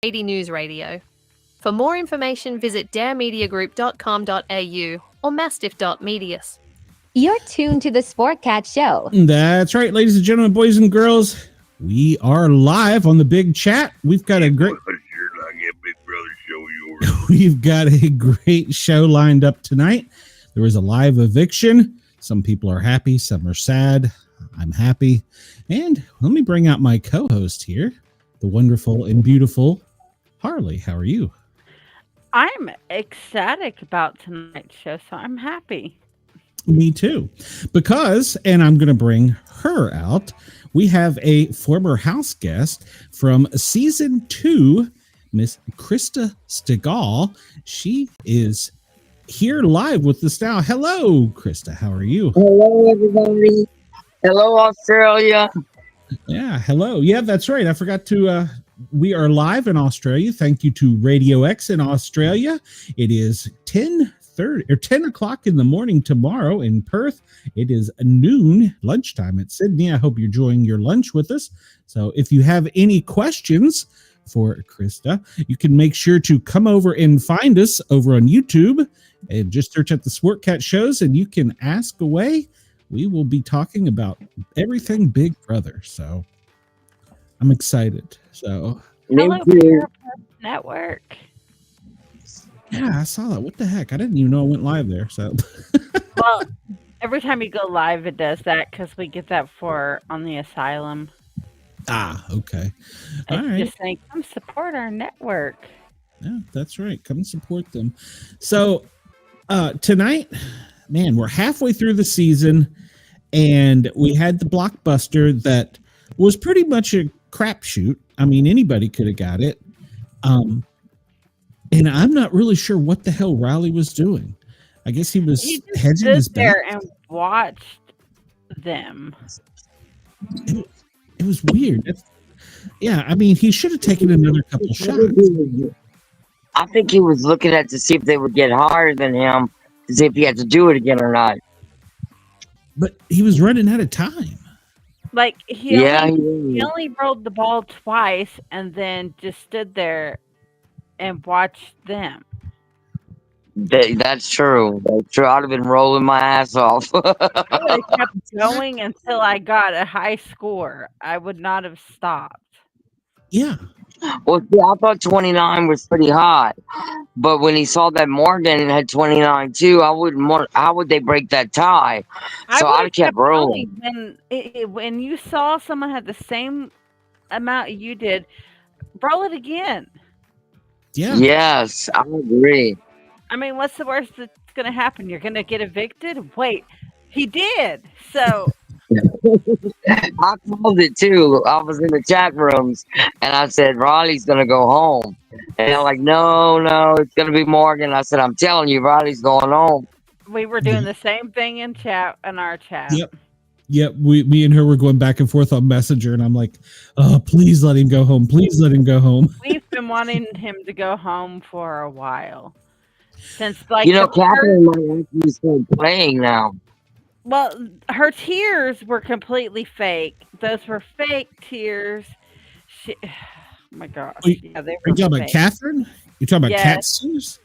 80 News Radio. For more information, visit daremediagroup.com.au or mastiff.medias. You're tuned to the Sportcat Show. That's right, ladies and gentlemen, boys and girls. We are live on the big chat. We've got a great show lined up tonight. There was a live eviction. Some people are happy, some are sad. I'm happy. And let me bring out my co-host here, the wonderful and beautiful Harley. How are you? I'm ecstatic about tonight's show, so I'm happy. Me too. Because, and I'm going to bring her out, we have a former house guest from season 2, Miss Krista Stegall. She is here live with us now. Hello, Krista. How are you? Hello, everybody. Hello, Australia. Yeah, hello. Yeah, that's right. I forgot to, we are live in Australia. Thank you to Radio X in Australia. It is 10 o'clock in the morning tomorrow in Perth. It is noon, lunchtime at Sydney. I hope you're enjoying your lunch with us. So if you have any questions for Krista, you can make sure to come over and find us over on YouTube and just search at the Sportcat shows and you can ask away. We will be talking about everything Big Brother. So I'm excited. So Hello, Powerpuff Network. yeah, I saw that. What the heck? I didn't even know I went live there. So Well, every time you go live, it does that because we get that on the asylum. Okay. All It's right. just saying, come support our network. Yeah, that's right. Come support them. So tonight, man, we're halfway through the season, and we had the blockbuster that was pretty much a crapshoot. I mean, anybody could have got it. And I'm not really sure what the hell Rylie was doing. I guess he was He just hedging his stood there bet. and watched them. It was weird. Yeah, I mean, he should have taken another couple shots. I think he was looking at to see if they would get higher than him, to see if he had to do it again or not. But he was running out of time. Like, he was. only rolled the ball twice and then just stood there and watched them. That's true. That's true. I'd have been rolling my ass off. I would have kept going until I got a high score. I would not have stopped. Yeah. Well, see, I thought 29 was pretty high, but when he saw that Morgan had 29 too, I wouldn't want. How would they break that tie? So I'd have kept rolling. When you saw someone had the same amount you did, roll it again. Yeah. Yes, I agree. I mean, what's the worst that's going to happen? You're going to get evicted? Wait, he did. So I called it too. I was in the chat rooms and I said, Riley's going to go home. And they're like, no, it's going to be Morgan. I said, I'm telling you, Riley's going home. we were doing the same thing in our chat. Yep. Me and her were going back and forth on Messenger, and I'm like, oh, please let him go home. Please let him go home. We've been wanting him to go home for a while. Since, Catherine might actually start playing now. Well, her tears were completely fake. Those were fake tears. Oh my gosh. Yeah, they were Are you talking fake. about Catherine? You're talking about Cat Yes. Sears?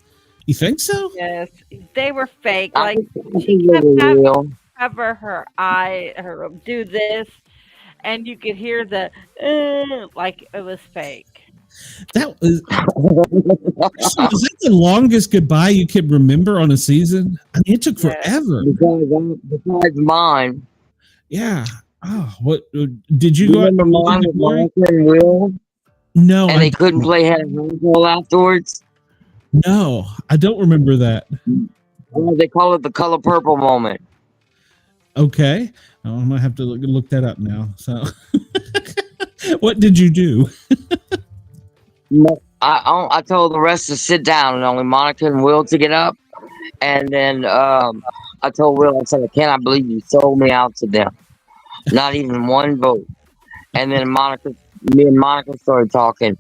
You think so? Yes, they were fake. I Like, think she they kept were having real. to cover her eye, do this, and you could hear the like it was fake. That was that the longest goodbye you could remember on a season? I mean, it took forever. Besides mine. Yeah. Oh, what did you go? Remember mine with Monica and Will? No, And they couldn't play head and roll afterwards? No, I don't remember that. Oh, they call it the color purple moment. Okay, I'm gonna have to look that up now. So, what did you do? I told the rest to sit down, and only Monica and Will to get up. And then I told Will, I said, I cannot believe you sold me out to them. Not even one vote. And then me and Monica started talking,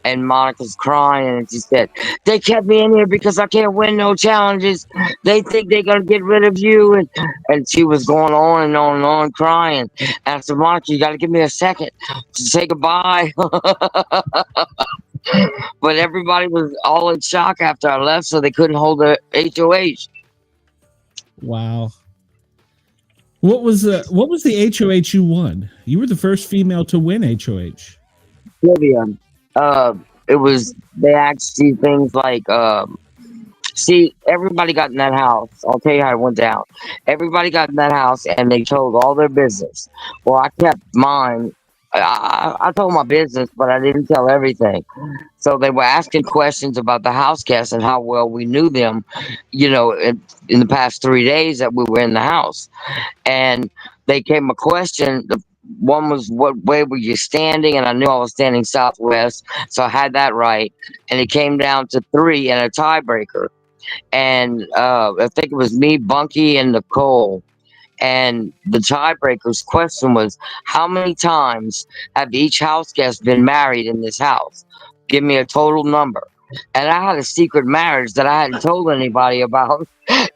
and Monica's crying, and she said, they kept me in here because I can't win no challenges. They think they're going to get rid of you. And she was going on and on and on crying. And I said, Monica, you got to give me a second to say goodbye. But everybody was all in shock after I left, so they couldn't hold the HOH. Wow. What was the HOH you won? You were the first female to win HOH. Trivia. It was, they asked you things like, see, everybody got in that house. I'll tell you how it went down. Everybody got in that house and they told all their business. Well, I kept mine. I told my business, but I didn't tell everything. So they were asking questions about the house guests and how well we knew them, in the past 3 days that we were in the house. And they came a question. The one was, what way were you standing? And I knew I was standing southwest, so I had that right. And it came down to 3 and a tiebreaker. And I think it was me, Bunky, and Nicole. And the tiebreaker's question was, how many times have each house guest been married in this house? Give me a total number. And I had a secret marriage that I hadn't told anybody about.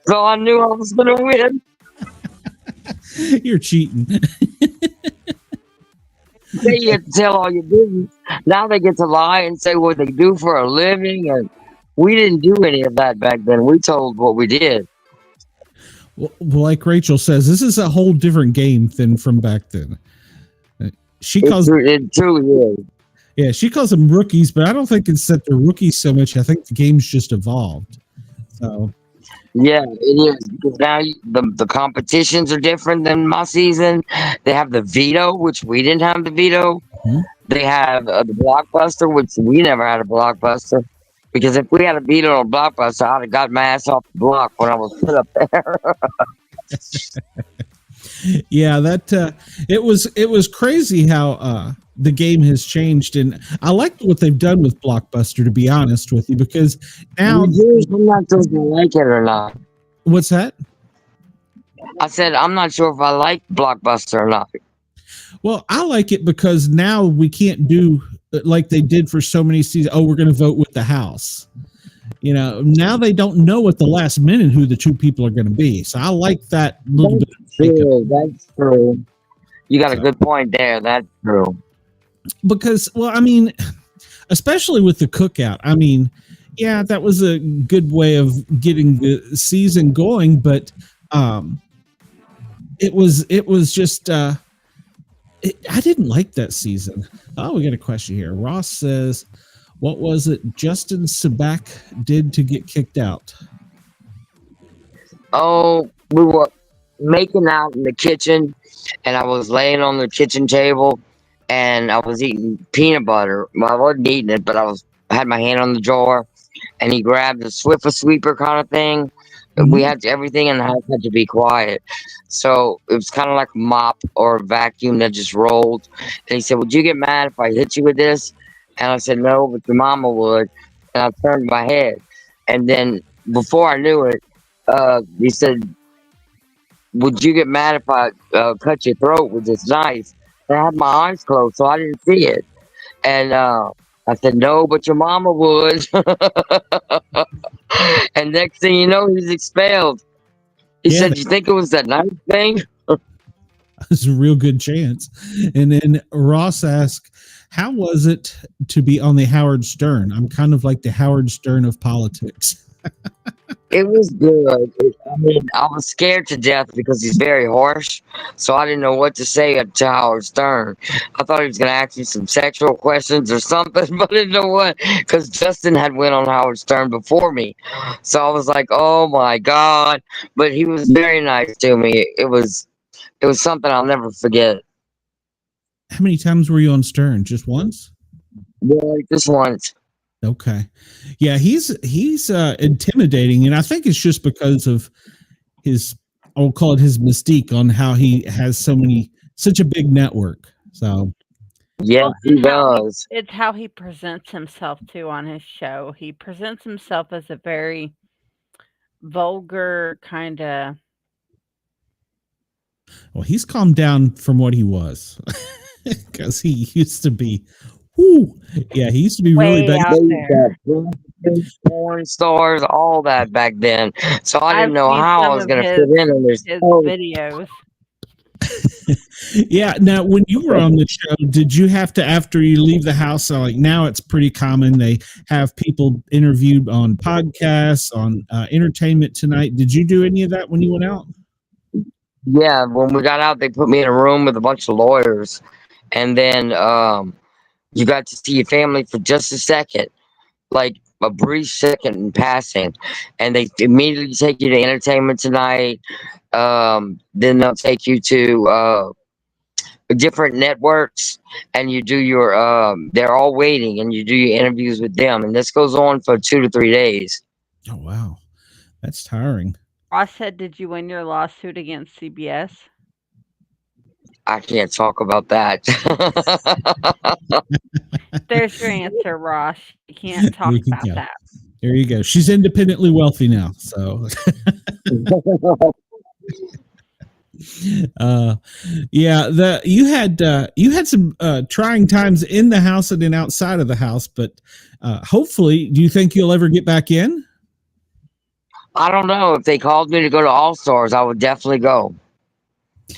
So I knew I was going to win. You're cheating. They get to tell all your business. Now they get to lie and say what they do for a living. And we didn't do any of that back then. We told what we did. Well, like Rachel says, this is a whole different game than from back then. She calls it truly is. Yeah, she calls them rookies, but I don't think it's that they're rookies so much. I think the game's just evolved. So yeah, it is, because now the competitions are different than my season. They have the veto, which we didn't have the veto. Mm-hmm. They have the blockbuster, which we never had a blockbuster. Because if we had a veto or a blockbuster, I'd have got my ass off the block when I was put up there. Yeah, that it was crazy how the game has changed, and I like what they've done with Blockbuster, to be honest with you, because now I'm not sure if I like it or not. What's that? I said I'm not sure if I like Blockbuster or not. Well, I like it because now we can't do like they did for so many seasons. Oh, we're going to vote with the House. Now they don't know at the last minute who the 2 people are going to be. So I like that little bit. True. That's true. You got a good point there. That's true. Because, well, I mean, especially with the cookout. I mean, yeah, that was a good way of getting the season going, but it was just I didn't like that season. Oh, we got a question here. Ross says, what was it Justin Sabak did to get kicked out? Oh, we were making out in the kitchen, and I was laying on the kitchen table, and I was eating peanut butter. Well, I wasn't eating it, but I had my hand on the jar, and he grabbed the Swiffer sweeper kind of thing. Mm-hmm. We had everything in the house had to be quiet. So it was kind of like a mop or a vacuum that just rolled. And he said, would you get mad if I hit you with this? And I said, no, but your mama would. And I turned my head. And then before I knew it, he said, would you get mad if I cut your throat with this knife? And I had my eyes closed, so I didn't see it. And I said, no, but your mama would. And next thing you know, he's expelled. He said, you think it was that knife thing? There's a real good chance. And then Ross asked, how was it to be on the Howard Stern? I'm kind of like the Howard Stern of politics. It was good. I was scared to death because he's very harsh. So I didn't know what to say to Howard Stern. I thought he was going to ask me some sexual questions or something, but I didn't know what, because Justin had went on Howard Stern before me. So I was like, oh my God. But he was very nice to me. It was something I'll never forget. How many times were you on Stern? Just once? Yeah, just once. Okay. Yeah, he's intimidating, and I think it's just because of his, I'll call it his mystique on how he has such a big network. So yeah, he does. It's how he presents himself too on his show. He presents himself as a very vulgar kind of. Well, he's calmed down from what he was, because he used to be. Whoo. Yeah, he used to be really bad. Porn stars, all that back then. So I didn't know how I was going to fit in on this videos. Yeah. Now, when you you were on the show, did you have to, after you leave the house, like now it's pretty common, they have people interviewed on podcasts, on Entertainment Tonight. Did you do any of that when you went out? Yeah, when we got out, they put me in a room with a bunch of lawyers, and then you got to see your family for just a second, like a brief second in passing, and they immediately take you to Entertainment Tonight. Then they'll take you to different networks, and you do your they're all waiting, and you do your interviews with them, and this goes on for 2 to 3 days. Oh, wow. That's tiring. Ross said, "Did you win your lawsuit against CBS?" I can't talk about that. There's your answer, Ross. You can't talk You can about go. that. There you go. She's independently wealthy now. So, yeah, you had some trying times in the house and then outside of the house, but hopefully, do you think you'll ever get back in? I don't know. If they called me to go to All Stars, I would definitely go.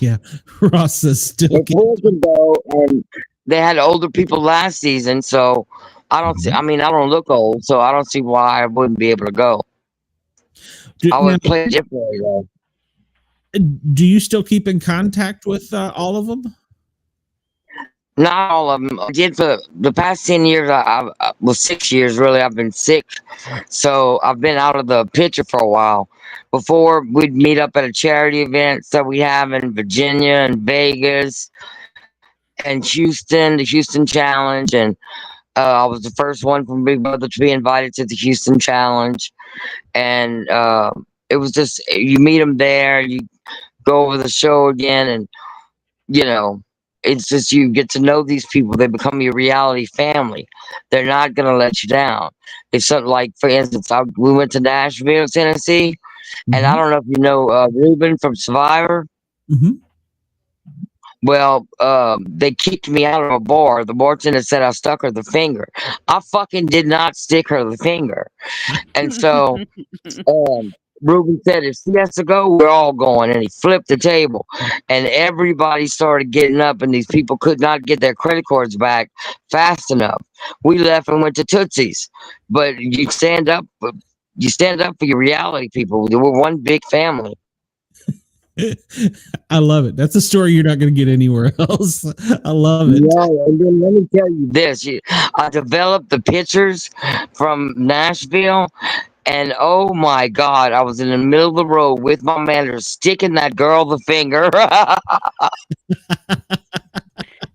Yeah, Ross says still. If we can go, and they had older people last season, so I don't see. I mean, I don't look old, so I don't see why I wouldn't be able to go. I would play differently though. Do you still keep in contact with all of them? Not all of them. I did for the past 10 years. Well, 6 years really. I've been sick, so I've been out of the picture for a while. Before, we'd meet up at a charity event that we have in Virginia and Vegas and Houston, the Houston Challenge, and I was the first one from Big Brother to be invited to the Houston Challenge, and it was just, you meet them there, you go over the show again, and it's just, you get to know these people. They become your reality family. They're not going to let you down. It's something like, for instance, we went to Nashville, Tennessee, and I don't know if you know Ruben from Survivor. Mm-hmm. Well, they kicked me out of a bar. The bartender said I stuck her the finger. I fucking did not stick her the finger. And so Ruben said, if she has to go, we're all going. And he flipped the table. And everybody started getting up, and these people could not get their credit cards back fast enough. We left and went to Tootsie's. But you stand up for your reality people. We're one big family. I love it. That's a story you're not going to get anywhere else. I love it. Yeah, and then let me tell you this. I developed the pictures from Nashville, and oh my God, I was in the middle of the road with my manager sticking that girl the finger.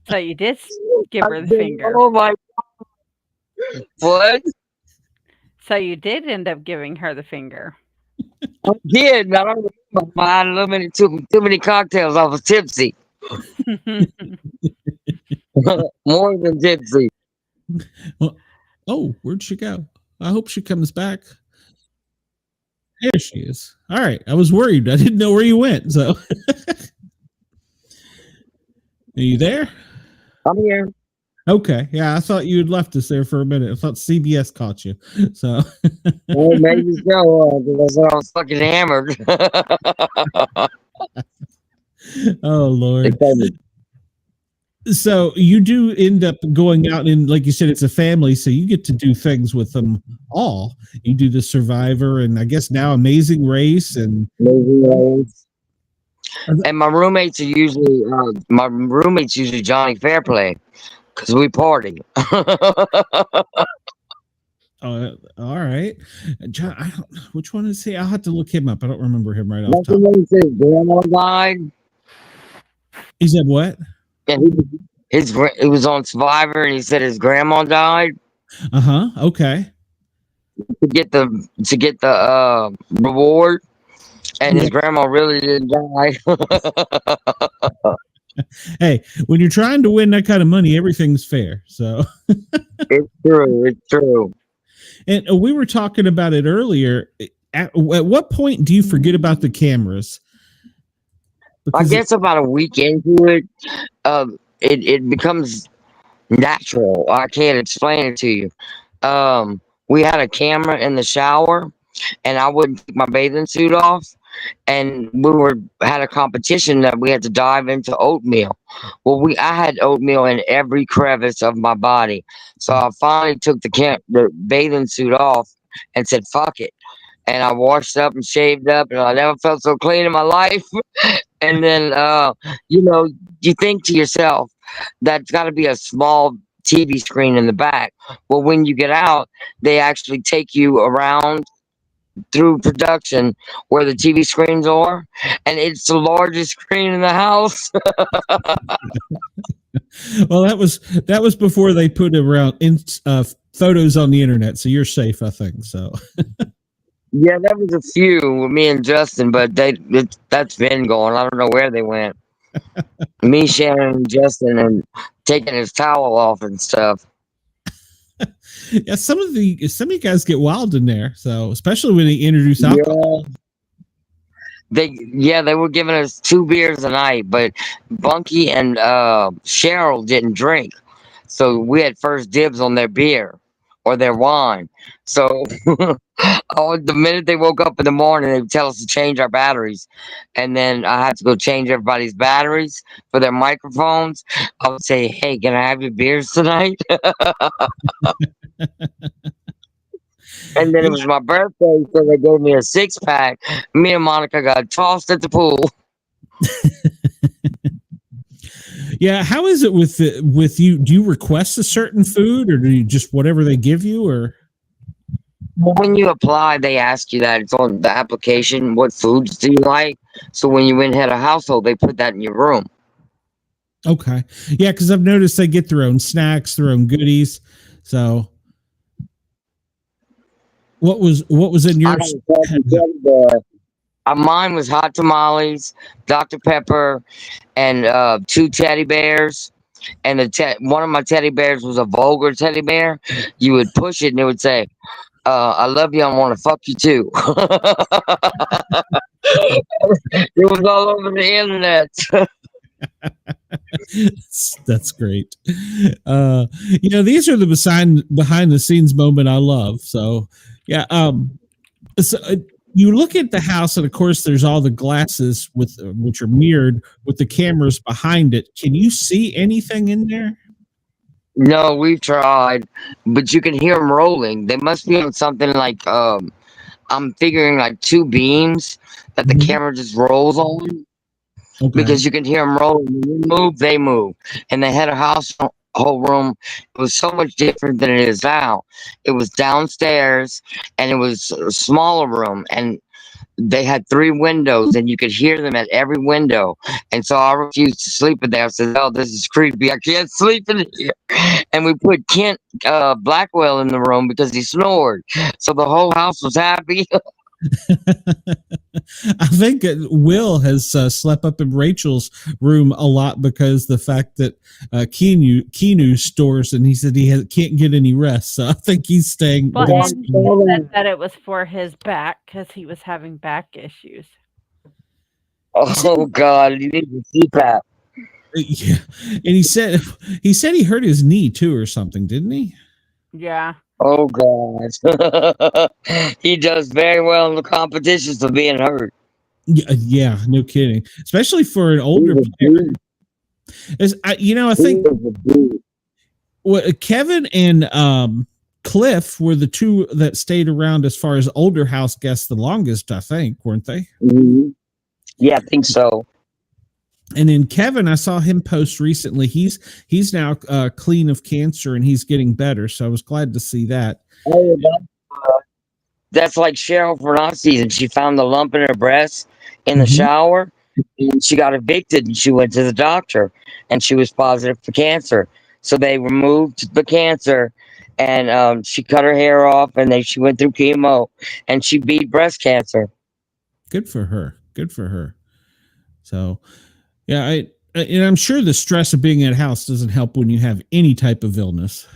So you did give her the finger. Oh my God. What? So you did end up giving her the finger. I did. I don't remember. I had a little many, too many cocktails. I was tipsy. More than tipsy. Well, oh, where'd she go? I hope she comes back. There she is. All right. I was worried. I didn't know where you went. So, are you there? I'm here. Okay. Yeah, I thought you had left us there for a minute. I thought CBS caught you. So, Well, maybe so. Because I was fucking hammered. oh Lord. So you do end up going out, and like you said, it's a family, so you get to do things with them all. You do the Survivor, and I guess now Amazing Race, and my roommates are usually Johnny Fairplay, because we party. all right, John. Which one is he? I'll have to look him up. I don't remember him right off the top. He said grandma died. He said what? And he was on Survivor, and he said his grandma died. Okay. To get the reward, and his grandma really didn't die. Hey, when you're trying to win that kind of money, everything's fair. So It's true. It's true. And we were talking about it earlier. At what point do you forget about the cameras? I guess about a week into it, it becomes natural. I can't explain it to you. We had a camera in the shower, and I wouldn't take my bathing suit off, and had a competition that we had to dive into oatmeal. Well, I had oatmeal in every crevice of my body, so I finally took the bathing suit off and said, "Fuck it." And I washed up and shaved up, and I never felt so clean in my life. And then, you think to yourself, that's got to be a small TV screen in the back. Well, when you get out, they actually take you around through production where the TV screens are, and it's the largest screen in the house. Well, that was before they put around photos on the internet, so you're safe, I think. So. Yeah, there was a few with me and Justin, but that's been going. I don't know where they went. Me, Shannon, and Justin, and taking his towel off and stuff. Yeah, some of you guys get wild in there. So especially when they introduce alcohol. Yeah. They were giving us 2 beers a night, but Bunky and Cheryl didn't drink, so we had first dibs on their beer or their wine. So the minute they woke up in the morning, they would tell us to change our batteries, and then I had to go change everybody's batteries for their microphones. I would say, "Hey, can I have your beers tonight?" And then it was my birthday, so they gave me a 6-pack. Me and Monica got tossed at the pool. Yeah, how is it with you? Do you request a certain food, or do you just whatever they give you, or? Well, when you apply, they ask you that. It's on the application. What foods do you like? So when you head a household, they put that in your room. Okay, yeah, because I've noticed they get their own snacks, their own goodies. So, what was in yours? Mine was hot tamales, Dr. Pepper, and 2 teddy bears. And one of my teddy bears was a vulgar teddy bear. You would push it, and it would say, "I love you. I want to fuck you too." It was all over the internet. That's great. These are the behind the scenes moment I love. So, yeah. You look at the house, and of course, there's all the glasses which are mirrored with the cameras behind it. Can you see anything in there? No, we've tried, but you can hear them rolling. They must be on something like I'm figuring like 2 beams that the camera just rolls on. Okay. Because you can hear them rolling. When you move, they move. And they had a whole room. It was so much different than it is now. It was downstairs, and it was a smaller room, and they had 3 windows, and you could hear them at every window. And so I refused to sleep in there. I said, "Oh, this is creepy. I can't sleep in here." And we put Kent Blackwell in the room because he snored. So the whole house was happy. I think Will has slept up in Rachel's room a lot because the fact that Keanu snores, and he said can't get any rest. So I think he's staying. But he said that it was for his back because he was having back issues. Oh God, he needs a CPAP. Yeah, and he said he hurt his knee too or something, didn't he? Yeah. Oh God, he does very well in the competitions of being hurt. Yeah, no kidding. Especially for an older player. I think Kevin and Cliff were the 2 that stayed around as far as older house guests the longest, I think, weren't they? Mm-hmm. Yeah, I think so. And then Kevin, I saw him post recently. He's now clean of cancer, and he's getting better. So I was glad to see that. Oh, that's like Cheryl for last season. She found the lump in her breast in the shower, and she got evicted, and she went to the doctor, and she was positive for cancer. So they removed the cancer, and she cut her hair off, and she went through chemo, and she beat breast cancer. Good for her. Good for her. So, yeah, and I'm sure the stress of being at house doesn't help when you have any type of illness.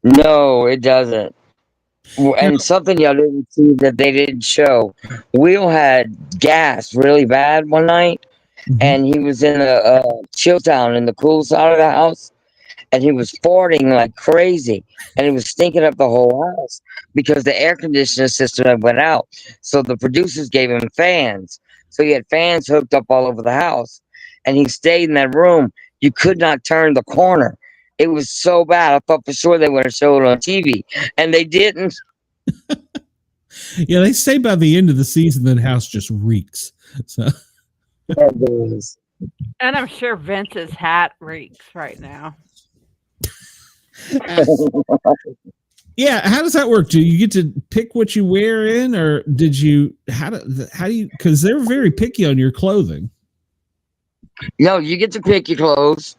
No, it doesn't. And something y'all didn't see that they didn't show. Will had gas really bad one night, and he was in a chill town in the cool side of the house, and he was farting like crazy, and it was stinking up the whole house because the air conditioning system had went out. So the producers gave him fans. So he had fans hooked up all over the house, and he stayed in that room. You could not turn the corner. It was so bad. I thought for sure they would have showed it on TV, and they didn't. Yeah, they say by the end of the season that house just reeks. So And I'm sure Vince's hat reeks right now. yeah, how does that work? Do you get to pick what you wear in, or did you? How do you? Because they're very picky on your clothing. No, you get to pick your clothes.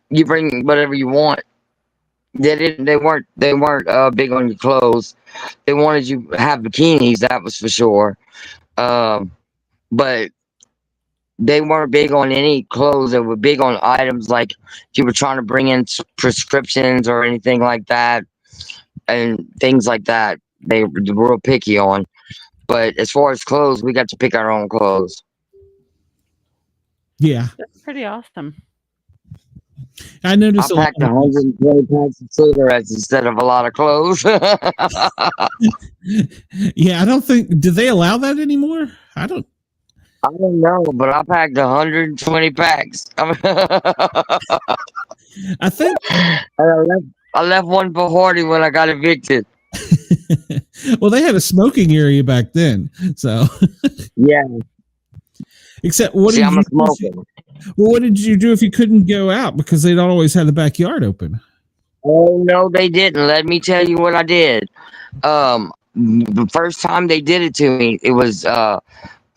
You bring whatever you want. They didn't. They weren't big on your clothes. They wanted you to have bikinis. That was for sure. But they weren't big on any clothes. They were big on items like if you were trying to bring in prescriptions or anything like that, and things like that. They were real picky on. But as far as clothes, we got to pick our own clothes. Yeah, That's pretty awesome. I noticed. I packed 120 packs of cigarettes instead of a lot of clothes. Yeah, I don't think. Do they allow that anymore? I don't know, but I packed 120 packs. I think. I left one for Hardy when I got evicted. Well, they had a smoking area back then, so Yeah. Except what? See, I'm a smoker. Well, what did you do if you couldn't go out because they'd always had the backyard open? Oh no, they didn't. Let me tell you what I did. The first time they did it to me, it was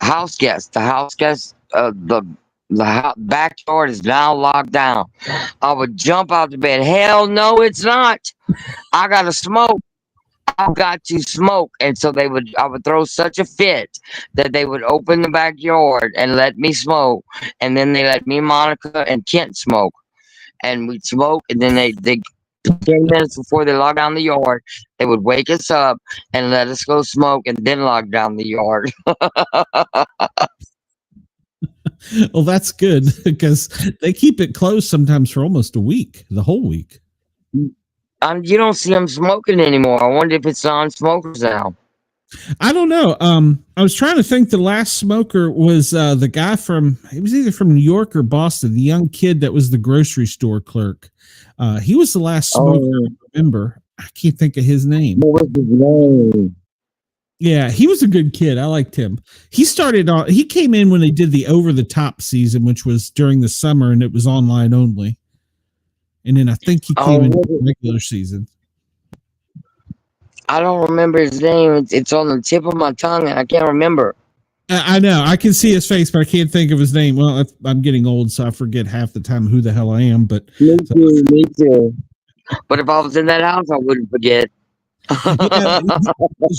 house guest. The house guest, the backyard is now locked down. I would jump out the bed. Hell no, it's not. I gotta smoke. I've got to smoke. And so I would throw such a fit that they would open the backyard and let me smoke. And then they let me, Monica, and Kent smoke. And we'd smoke. And then they 10 minutes before they lock down the yard, they would wake us up and let us go smoke and then lock down the yard. Well, that's good because they keep it closed sometimes for almost a week, the whole week. You don't see them smoking anymore. I wonder if it's non-smokers now. I don't know. I was trying to think. The last smoker was the guy he was either from New York or Boston, the young kid that was the grocery store clerk. He was the last smoker I remember. I can't think of his name. What was his name? Yeah, he was a good kid. I liked him. He came in when they did the Over the Top season, which was during the summer, and it was online only. And then I think he came in the regular season. I don't remember his name. It's on the tip of my tongue, and I can't remember. I know. I can see his face, but I can't think of his name. Well, I'm getting old, so I forget half the time who the hell I am. But me too. But if I was in that house, I wouldn't forget.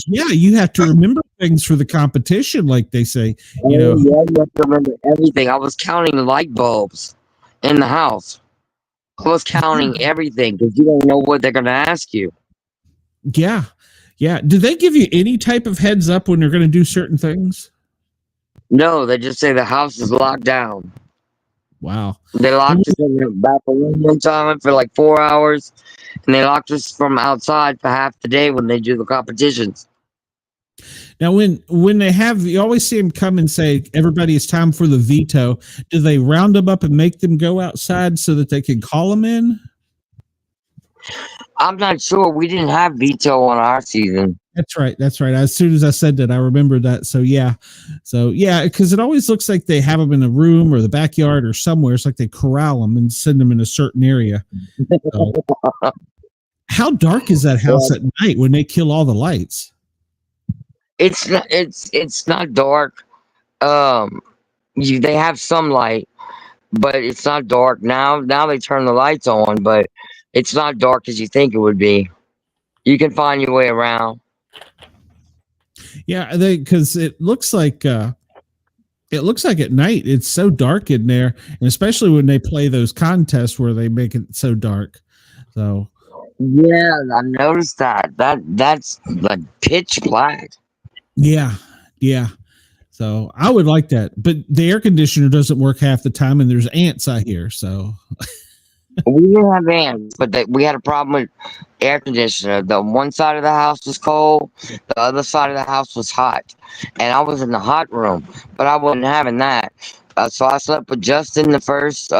Yeah, you have to remember things for the competition, like they say. Yeah, you have to remember everything. I was counting light bulbs in the house. I was counting everything because you don't know what they're going to ask you. Yeah. Do they give you any type of heads up when they're going to do certain things? No, they just say the house is locked down. Wow. They locked us in the back room one time for like 4 hours, and they locked us from outside for half the day when they do the competitions. Now, when they have, you always see them come and say, everybody, it's time for the veto. Do they round them up and make them go outside so that they can call them in? I'm not sure. We didn't have veto on our season. That's right. As soon as I said that, I remembered that. So yeah, because it always looks like they have them in a room or the backyard or somewhere. It's like they corral them and send them in a certain area. So, how dark is that house at night when they kill all the lights? It's not dark. They have some light, but it's not dark now. Now they turn the lights on, but it's not dark as you think it would be. You can find your way around. Yeah, because it looks like at night it's so dark in there, and especially when they play those contests where they make it so dark. So yeah, I noticed that. That's like pitch black. Yeah. So I would like that, but the air conditioner doesn't work half the time, and there's ants I hear. So We didn't have fans, but we had a problem with air conditioner. The one side of the house was cold, the other side of the house was hot, and I was in the hot room, but I wasn't having that. So I slept with Justin the first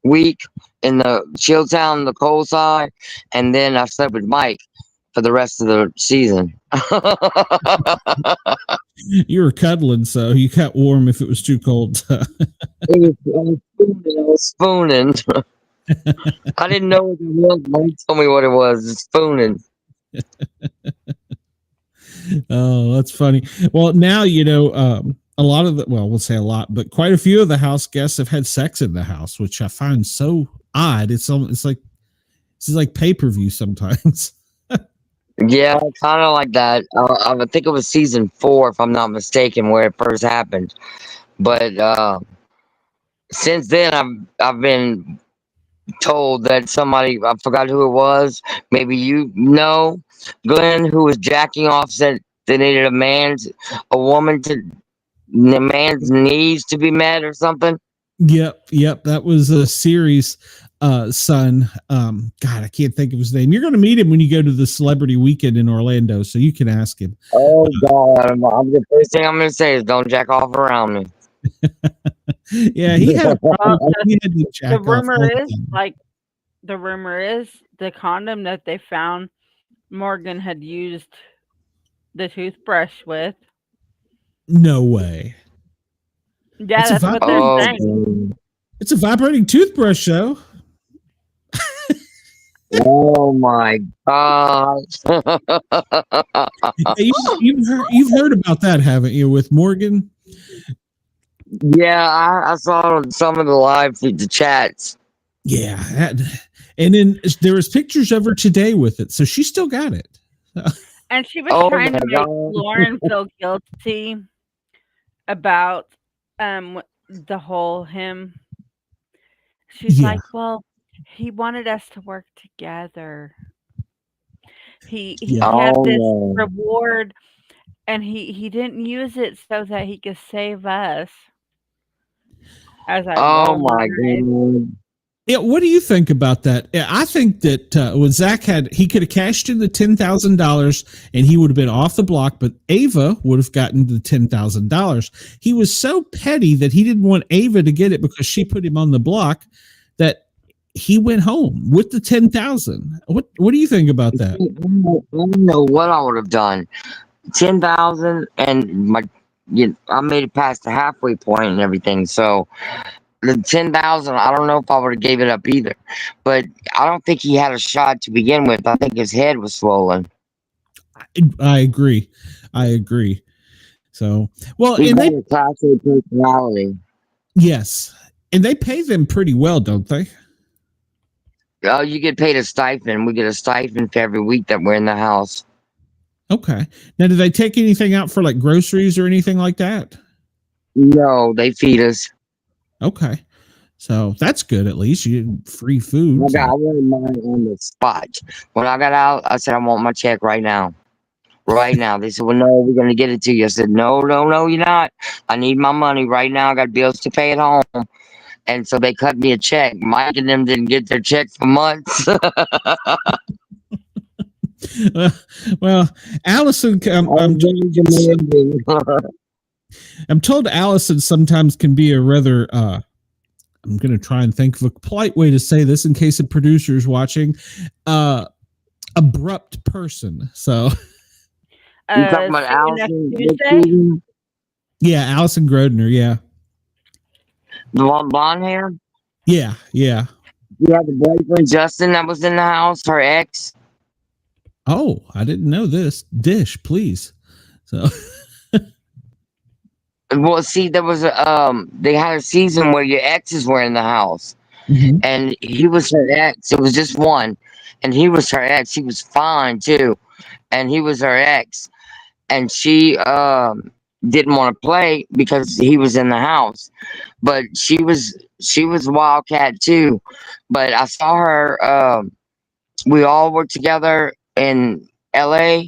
week in the chill town, the cold side, and then I slept with Mike for the rest of the season. You were cuddling, so you got warm if it was too cold. I was spooning. I didn't know what it was. Mike told me what it was. It's spooning. Oh, that's funny. Well, now a lot of we'll say a lot, but quite a few of the house guests have had sex in the house, which I find so odd. It's like this is like pay-per-view sometimes. Yeah, kind of like that. I think it was season 4, if I'm not mistaken, where it first happened. But since then, I've been told that somebody, I forgot who it was. Maybe you know, Glenn, who was jacking off, said they needed a woman to the man's needs to be met or something. Yep. That was a series son. God, I can't think of his name. You're going to meet him when you go to the celebrity weekend in Orlando, so you can ask him. Oh God! The first thing I'm going to say is don't jack off around me. Yeah, he had a problem. The rumor is the condom that they found Morgan had used the toothbrush with. No way. Yeah, that's what they're saying. It's a vibrating toothbrush, though. Oh my God! You've heard about that, haven't you, with Morgan? Yeah, I saw some of the chats. Yeah, and then there was pictures of her today with it, so she still got it. And she was trying to make Lauren feel guilty about the whole him. She's like, well, he wanted us to work together. He had this reward, and he didn't use it so that he could save us. I was like, oh my God. Yeah, what do you think about that? I think that when Zach he could have cashed in the $10,000 and he would have been off the block, but Ava would have gotten the $10,000. He was so petty that he didn't want Ava to get it because she put him on the block that he went home with the $10,000. What do you think about that? I don't know what I would have done. 10,000 and I made it past the halfway point and everything. So the 10,000, I don't know if I would have gave it up either. But I don't think he had a shot to begin with. I think his head was swollen. I agree. So, well, he had a Class A personality. Yes, and they pay them pretty well, don't they? Oh, you get paid a stipend. We get a stipend for every week that we're in the house. Okay. Now, do they take anything out for like groceries or anything like that? No, they feed us. Okay. So that's good. At least you get free food. I wanted mine on the spot. When I got out, I said, I want my check right now. Right now. They said, well, no, we're going to get it to you. I said, no, you're not. I need my money right now. I got bills to pay at home. And so they cut me a check. Mike and them didn't get their check for months. Well, Allison, I'm told Allison sometimes can be a rather, I'm going to try and think of a polite way to say this in case a producer is watching, abrupt person. So, you talking about Allison? Yeah, Allison Grodner. Yeah. The one blonde hair? Yeah. You had the boyfriend, Justin, that was in the house, her ex. Oh, I didn't know this. Dish, please. So, well, see, there was they had a season where your exes were in the house, and he was her ex. It was just one, and he was her ex. He was fine too, and he was her ex, and she didn't want to play because he was in the house, but she was Wildcat too. But I saw her. We all worked together in LA,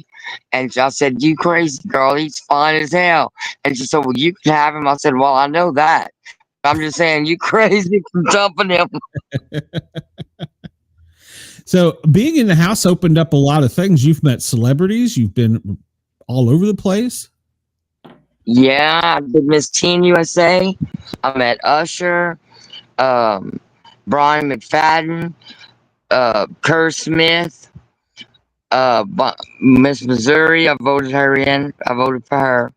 and I said, you crazy girl, he's fine as hell. And she said, well, you can have him. I said, well, I know that, I'm just saying, you crazy for dumping him. So being in the house opened up a lot of things. You've met celebrities. You've been all over the place. Yeah, I did Miss Teen USA. I met Usher, Brian McFadden, Kerr Smith, Miss Missouri. I voted her in. I voted for her.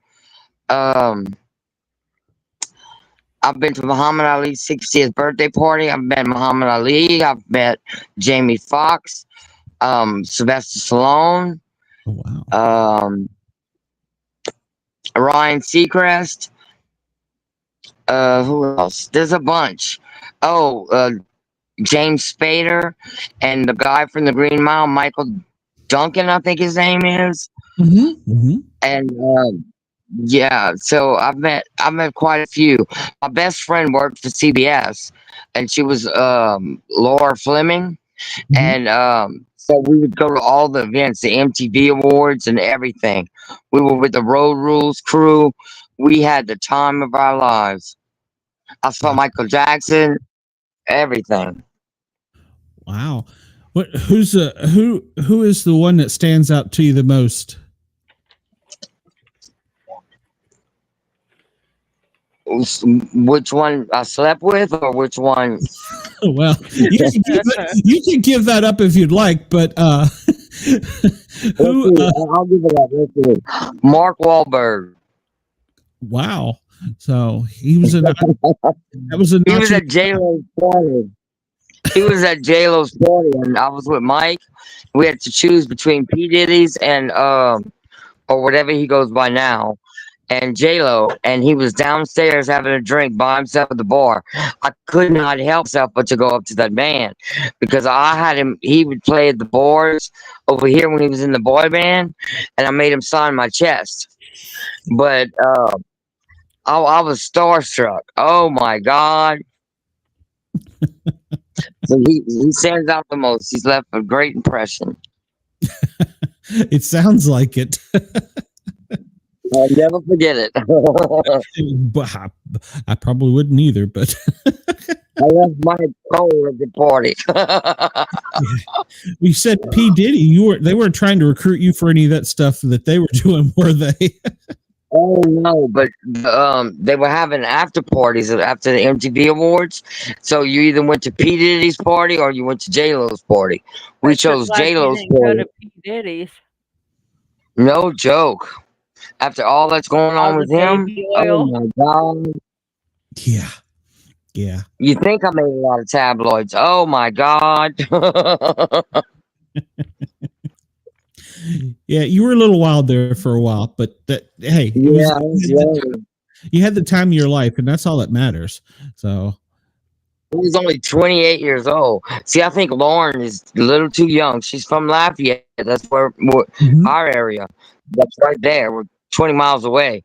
I've been to Muhammad Ali's 60th birthday party. I've met Muhammad Ali. I've met Jamie Foxx, Sylvester Stallone, Oh, wow. Ryan Seacrest. Who else? There's a bunch. James Spader and the guy from the Green Mile, Michael Duncan, I think his name is. Mm-hmm. Mm-hmm. And yeah, so I've met quite a few. My best friend worked for CBS, and she was Laura Fleming, Mm-hmm. and so we would go to all the events, the MTV Awards and everything. We were with the Road Rules crew. We had the time of our lives. I saw Michael Jackson, everything. Wow. Who is the one that stands out to you the most? Which one I slept with, or which one? Well, you can give that up if you'd like, but I'll give it up. Let's see. Mark Wahlberg. Wow. So he was in that was a He was at J-Lo's party. He was at J-Lo's party, and I was with Mike. We had to choose between P. Diddy's and or whatever he goes by now, and J-Lo, and he was downstairs having a drink by himself at the bar. I could not help myself but to go up to that man, because I had him. He would play at the bars over here when he was in the boy band, and I made him sign my chest. But I was starstruck. Oh my God. So he stands out the most. He's left a great impression. It sounds like it. I'll never forget it. I probably wouldn't either, but I left my phone at the party. You said P. Diddy. They weren't trying to recruit you for any of that stuff that they were doing, were they? Oh no, but they were having after parties after the MTV Awards. So you either went to P. Diddy's party or you went to J-Lo's party. We chose J-Lo's Go party. to P. Diddy's. No joke. After all that's going on with him, oh my God. Yeah. Yeah. You think I made a lot of tabloids. Oh my God. Yeah, you were a little wild there for a while, but hey, you had the time of your life, and that's all that matters. So I was only 28 years old. See, I think Lauren is a little too young. She's from Lafayette. That's where our area. That's right there. We're 20 miles away.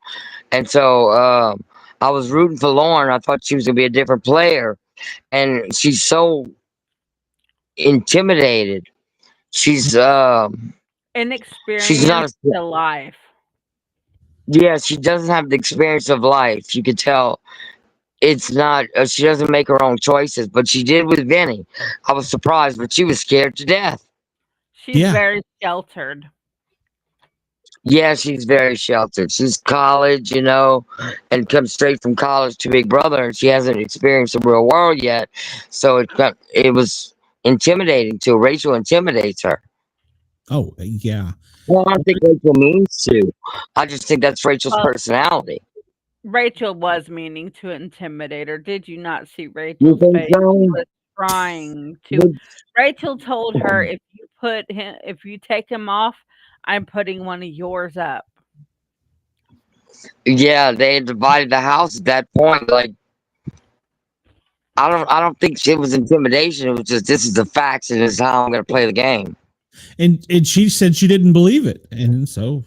And so I was rooting for Lauren. I thought she was going to be a different player. And she's so intimidated. She's inexperienced she's not to life. Yeah, she doesn't have the experience of life. You could tell it's not, she doesn't make her own choices, but she did with Vinny. I was surprised, but she was scared to death. She's very sheltered. Yeah, she's very sheltered. She's college, and comes straight from college to Big Brother, and she hasn't experienced the real world yet. So it was intimidating too. Rachel intimidates her. Oh, yeah. Well, I don't think Rachel means to. I just think that's Rachel's personality. Rachel was meaning to intimidate her. Did you not see Rachel's face? She was trying to. Rachel told her, if you take him off, I'm putting one of yours up. Yeah, they had divided the house at that point. Like, I don't think it was intimidation. It was just, this is the facts, and this is how I'm going to play the game. And she said she didn't believe it, and so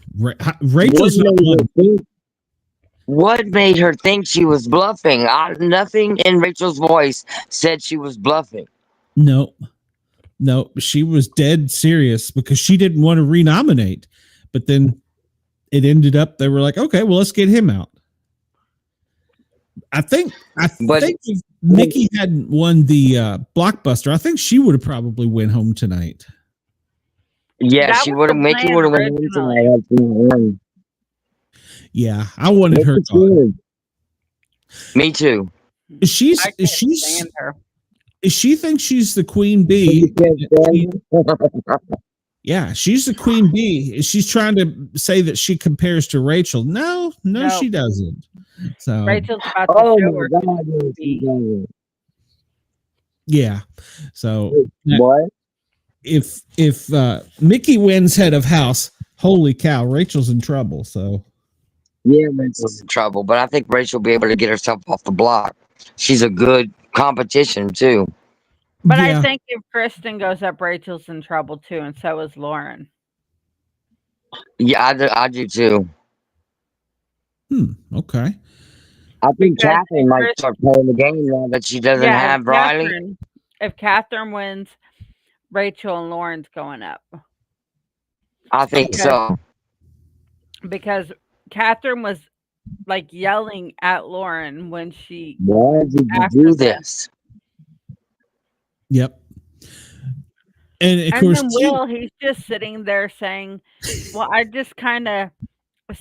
Rachel's what made her think she was bluffing? Nothing in Rachel's voice said she was bluffing. No, she was dead serious because she didn't want to renominate. But then it ended up, they were like, okay, well, let's get him out. I think But if Mickey hadn't won the blockbuster, I think she would have probably went home tonight. yeah, That she was would have. the Mickey plan would have went home originally. tonight. Had she won. Yeah, I wanted her Mickey gone. too. Me too. She's I can't she's stand her. she thinks she's the queen bee. Yeah, she's the queen bee. She's trying to say that she compares to Rachel. No, No. she doesn't. So Rachel's about to Oh show my her. God! Yes, she does. yeah. So What? if Mickey wins head of house, holy cow, Rachel's in trouble. So Yeah, Rachel's in trouble, but I think Rachel will be able to get herself off the block. She's a good competition too. But I yeah, think if Kristen goes up, Rachel's in trouble too, and so is Lauren. Yeah, I do too. okay. I think Because Catherine might start playing the game now that she doesn't Yeah, have Rylie. if Catherine wins, Rachel and Lauren's going up I think because so. because Catherine was like yelling at Lauren when she Why did you after do the this? Yep. And of and course, then Will, he's just sitting there saying, "Well, I just kind of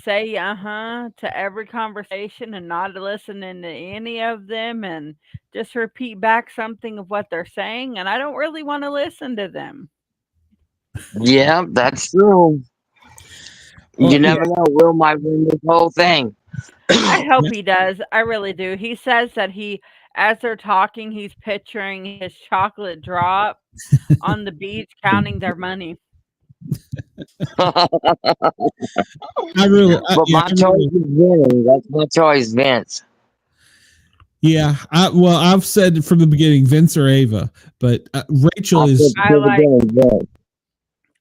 say to every conversation and not listening to any of them and just repeat back something of what they're saying, and I don't really want to listen to them." Yeah, that's true. well, You never know. Will might win this whole thing. I hope he does. I really do. He says that as they're talking, he's picturing his chocolate drop on the beach, counting their money. I really, But my choice is winning. That's my choice, Vince. yeah. I've said from the beginning, Vince or Ava, but Rachel is.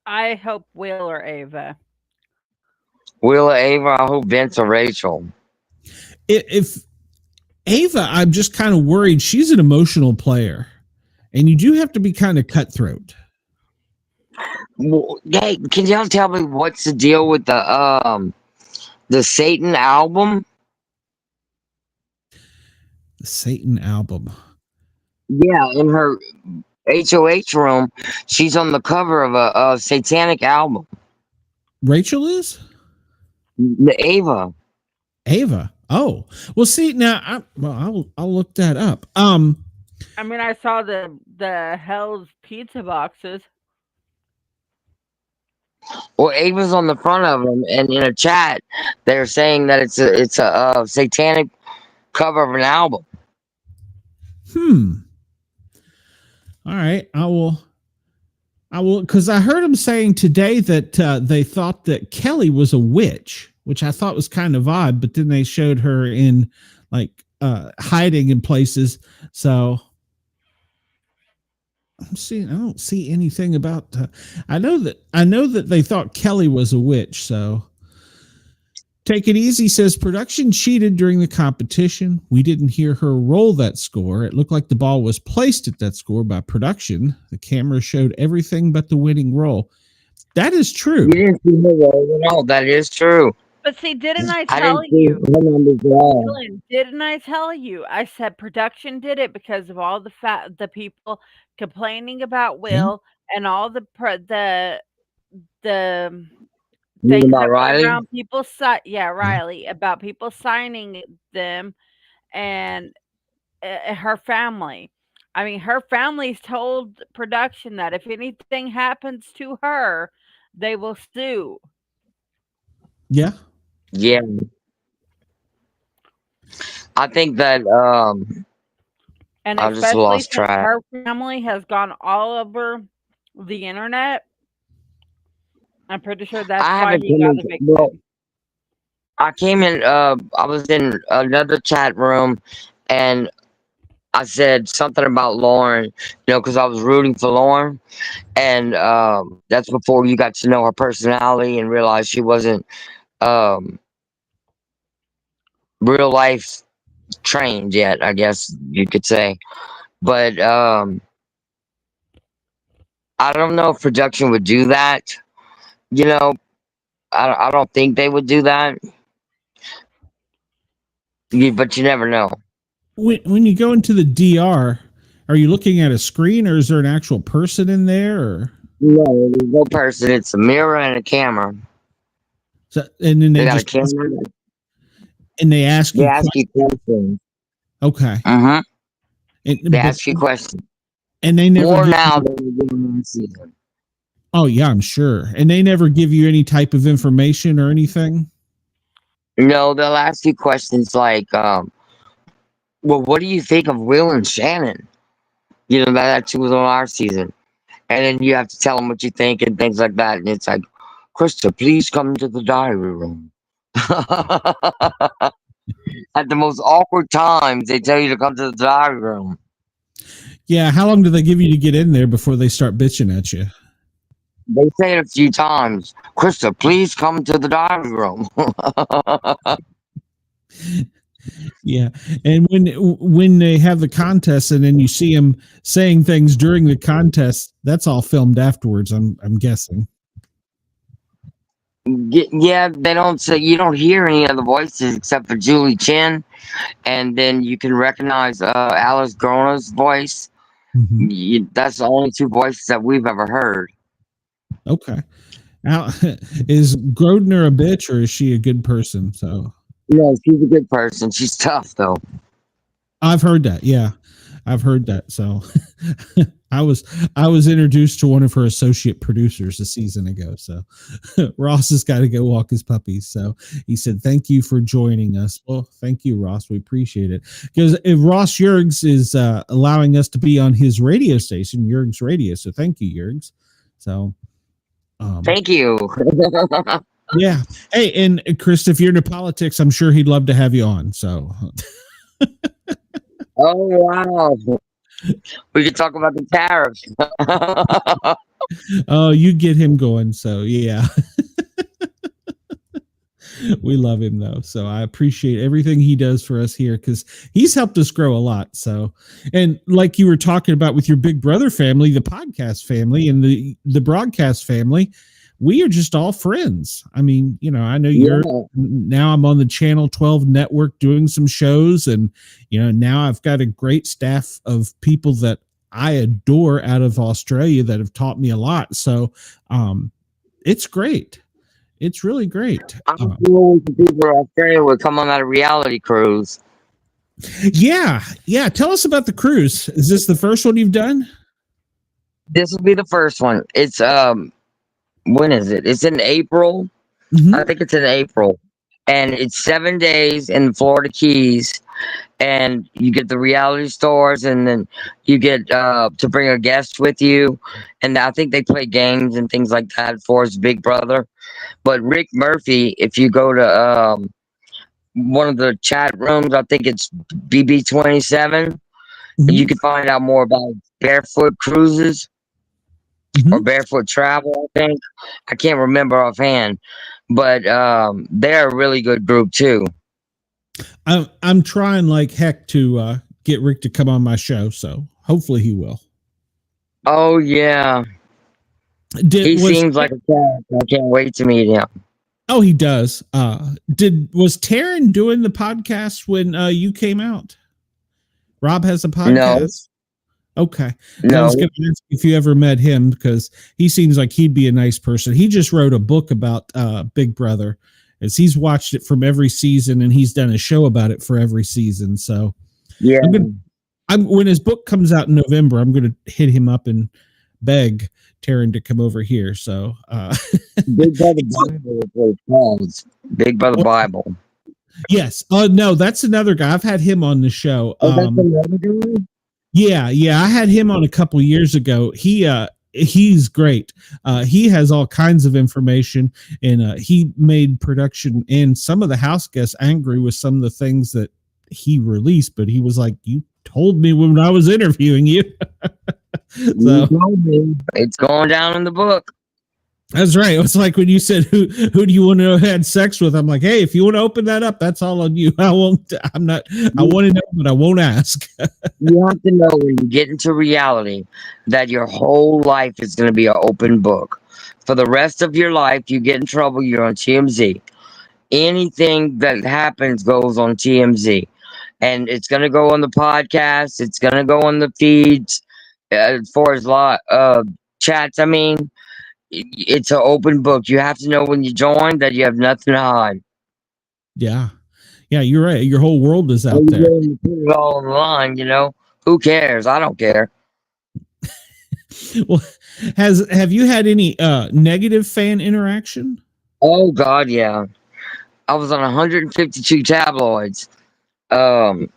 I hope Will or Ava. Will or Ava? I hope Vince or Rachel. If Ava, I'm just kind of worried. She's an emotional player, and you do have to be kind of cutthroat. Hey, can y'all tell me what's the deal with the Satan album? The Satan album. Yeah, in her HOH room, she's on the cover of a satanic album. Rachel is? The Ava. Ava. Oh, well. See now, I'll look that up. I mean, I saw the Hell's Pizza boxes. Well, Ava's on the front of them, and in a chat, they're saying that it's a satanic cover of an album. All right, I will, because I heard him saying today that they thought that Kelly was a witch, which I thought was kind of odd. But then they showed her in like hiding in places. So I don't see anything about. I know that they thought Kelly was a witch. So take it easy. Says production cheated during the competition. We didn't hear her roll that score. It looked like the ball was placed at that score by production. The camera showed everything but the winning roll. That is true. You didn't see her roll at all. That is true. But see, didn't I I tell didn't see you? her numbers at all. Dylan, didn't I tell you? I said production did it because of all the people complaining about Will and all the You things about that were Rylie? around people. Rylie, about people signing them and her family. I mean, her family's told production that if anything happens to her, they will sue. Yeah. Yeah. I think that And I just especially lost since track. her family has gone all over the internet, I'm pretty sure that's why he got evicted. Well, I came in. I was in another chat room, and I said something about Lauren. Because I was rooting for Lauren, and that's before you got to know her personality and realized she wasn't real life trained yet. I guess you could say, but I don't know if production would do that. I don't think they would do that. But you never know. When you go into the DR, are you looking at a screen, or is there an actual person in there? Or No, there's no person. It's a mirror and a camera. so, and then They they got a just camera. and they ask They you. ask you questions. Okay. Uh-huh. And, They ask you questions. and they never More give now you, than they did in the season. oh yeah, I'm sure. And they never give you any type of information or anything. No, they'll ask you questions like, well, what do you think of Will and Shannon? You know, that was on our season. And then you have to tell them what you think and things like that. And it's like, Krista, please come to the diary room. At the most awkward times, they tell you to come to the diary room. Yeah, how long do they give you to get in there before they start bitching at you? They say it a few times. Krista, please come to the diary room. Yeah, and when they have the contest, and then you see them saying things during the contest, that's all filmed afterwards. I'm guessing. Yeah, they don't say, you don't hear any of the voices except for Julie Chen, and then you can recognize Alice Grona's voice. Mm-hmm. That's the only two voices that we've ever heard. Okay. Now, is Grodner a bitch, or is she a good person? So No, she's a good person. She's tough though. I've heard that. Yeah, I've heard that. So I was introduced to one of her associate producers a season ago. So Ross has got to go walk his puppies. So he said, "Thank you for joining us." Well, thank you, Ross. We appreciate it, because Ross Yergs is allowing us to be on his radio station, Yergs Radio. So thank you, Yergs. So thank you. Yeah. Hey, and Chris, if you're into politics, I'm sure he'd love to have you on. So. Oh wow. We could talk about the tariffs. Oh, you get him going. So yeah. We love him though. So I appreciate everything he does for us here, because he's helped us grow a lot. So, and like you were talking about with your Big Brother family, the podcast family and the broadcast family, we are just all friends. I mean, you know, I know you're now I'm on the Channel 12 network doing some shows, and, you know, now I've got a great staff of people that I adore out of Australia that have taught me a lot. So, it's great. It's really great. I'm sure people in Australia would come on that reality cruise. Yeah. Yeah. Tell us about the cruise. Is this the first one you've done? This will be the first one. It's, when is it? It's in April. Mm-hmm. I think it's in April. And it's 7 days in the Florida Keys. And you get the reality stores, and then you get to bring a guest with you. And I think they play games and things like that for his Big Brother. But Rick Murphy, if you go to one of the chat rooms, I think it's BB27, you can find out more about barefoot cruises or barefoot travel, I think. I can't remember offhand. But they're a really good group too. I'm trying like heck to get Rick to come on my show, so hopefully he will. Oh yeah. He seems like a character. I can't wait to meet him. Oh, he does. Was Taryn doing the podcast when you came out? Rob has a podcast? No. Okay. No. I was going to ask if you ever met him, because he seems like he'd be a nice person. He just wrote a book about Big Brother, as he's watched it from every season, and he's done a show about it for every season. So yeah, when his book comes out in November, I'm going to hit him up and beg Taryn to come over here. So Big Brother Bible is what it's called. Big Brother Bible. Yes. No, that's another guy. I've had him on the show. Oh, that's another guy? Yeah. I had him on a couple years ago. He's great. He has all kinds of information, and he made production and some of the house guests angry with some of the things that he released, but he was like, "You told me when I was interviewing you." So it's going down in the book. That's right. It's like when you said, who do you want to have had sex with? I'm like, hey, if you want to open that up, that's all on you. I want to know, but I won't ask. You have to know when you get into reality that your whole life is going to be an open book. For the rest of your life, you get in trouble, you're on TMZ. anything that happens goes on TMZ, and it's gonna go on the podcast. It's gonna go on the feeds, as far as chats. I mean, it's an open book. You have to know when you join that you have nothing to hide. Yeah. Yeah, you're right. Your whole world is All out you there. do is put it all online. Who cares? I don't care. Well, have you had any negative fan interaction? Oh God, yeah. I was on 152 tabloids. But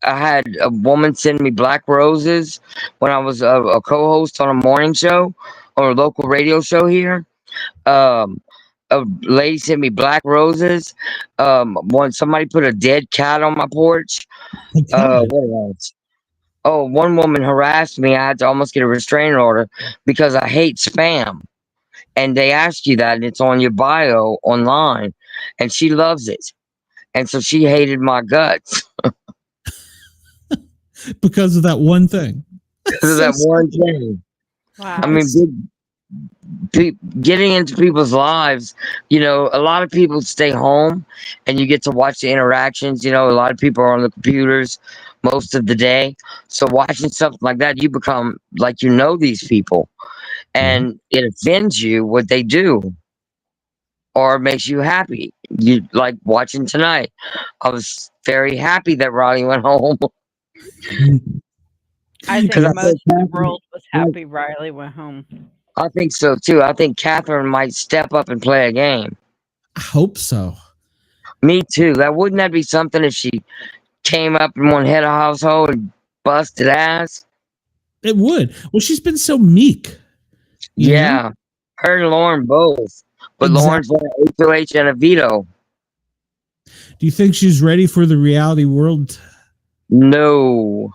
I had a woman send me black roses when I was a co-host on a morning show or a local radio show here. Um, a lady sent me black roses. When somebody put a dead cat on my porch. What else? Oh, one woman harassed me. I had to almost get a restraining order because I hate spam. And they ask you that, and it's on your bio online, and she loves it. And so she hated my guts Because of that one thing. because of that one thing. Wow. I mean, getting into people's lives, a lot of people stay home and you get to watch the interactions. A lot of people are on the computers most of the day. So watching something like that, you become like these people, and it offends you what they do or makes you happy. You like watching tonight. I was very happy that Rylie went home. I think 'Cause I most think of the Catherine- world was happy Rylie went home. I think so too. I think Catherine might step up and play a game. I hope so. Me too. Wouldn't that be something if she came up in one head of household and busted ass? It would. Well, she's been so meek. you know? Yeah. Her and Lauren both. But Exactly. Lauren's got an HOH and a veto. Do you think she's ready for the reality world? No.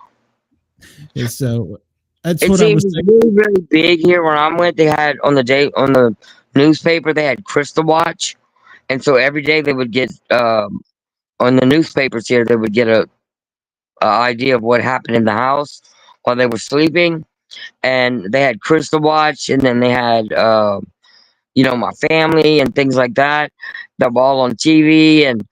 And so that's It what I seems was thinking. really, really big here where I went. They had on the newspaper, they had Crystal Watch. And so every day they would get on the newspapers here, they would get a idea of what happened in the house while they were sleeping. And they had Crystal Watch, and then they had my family and things like that were all on TV, and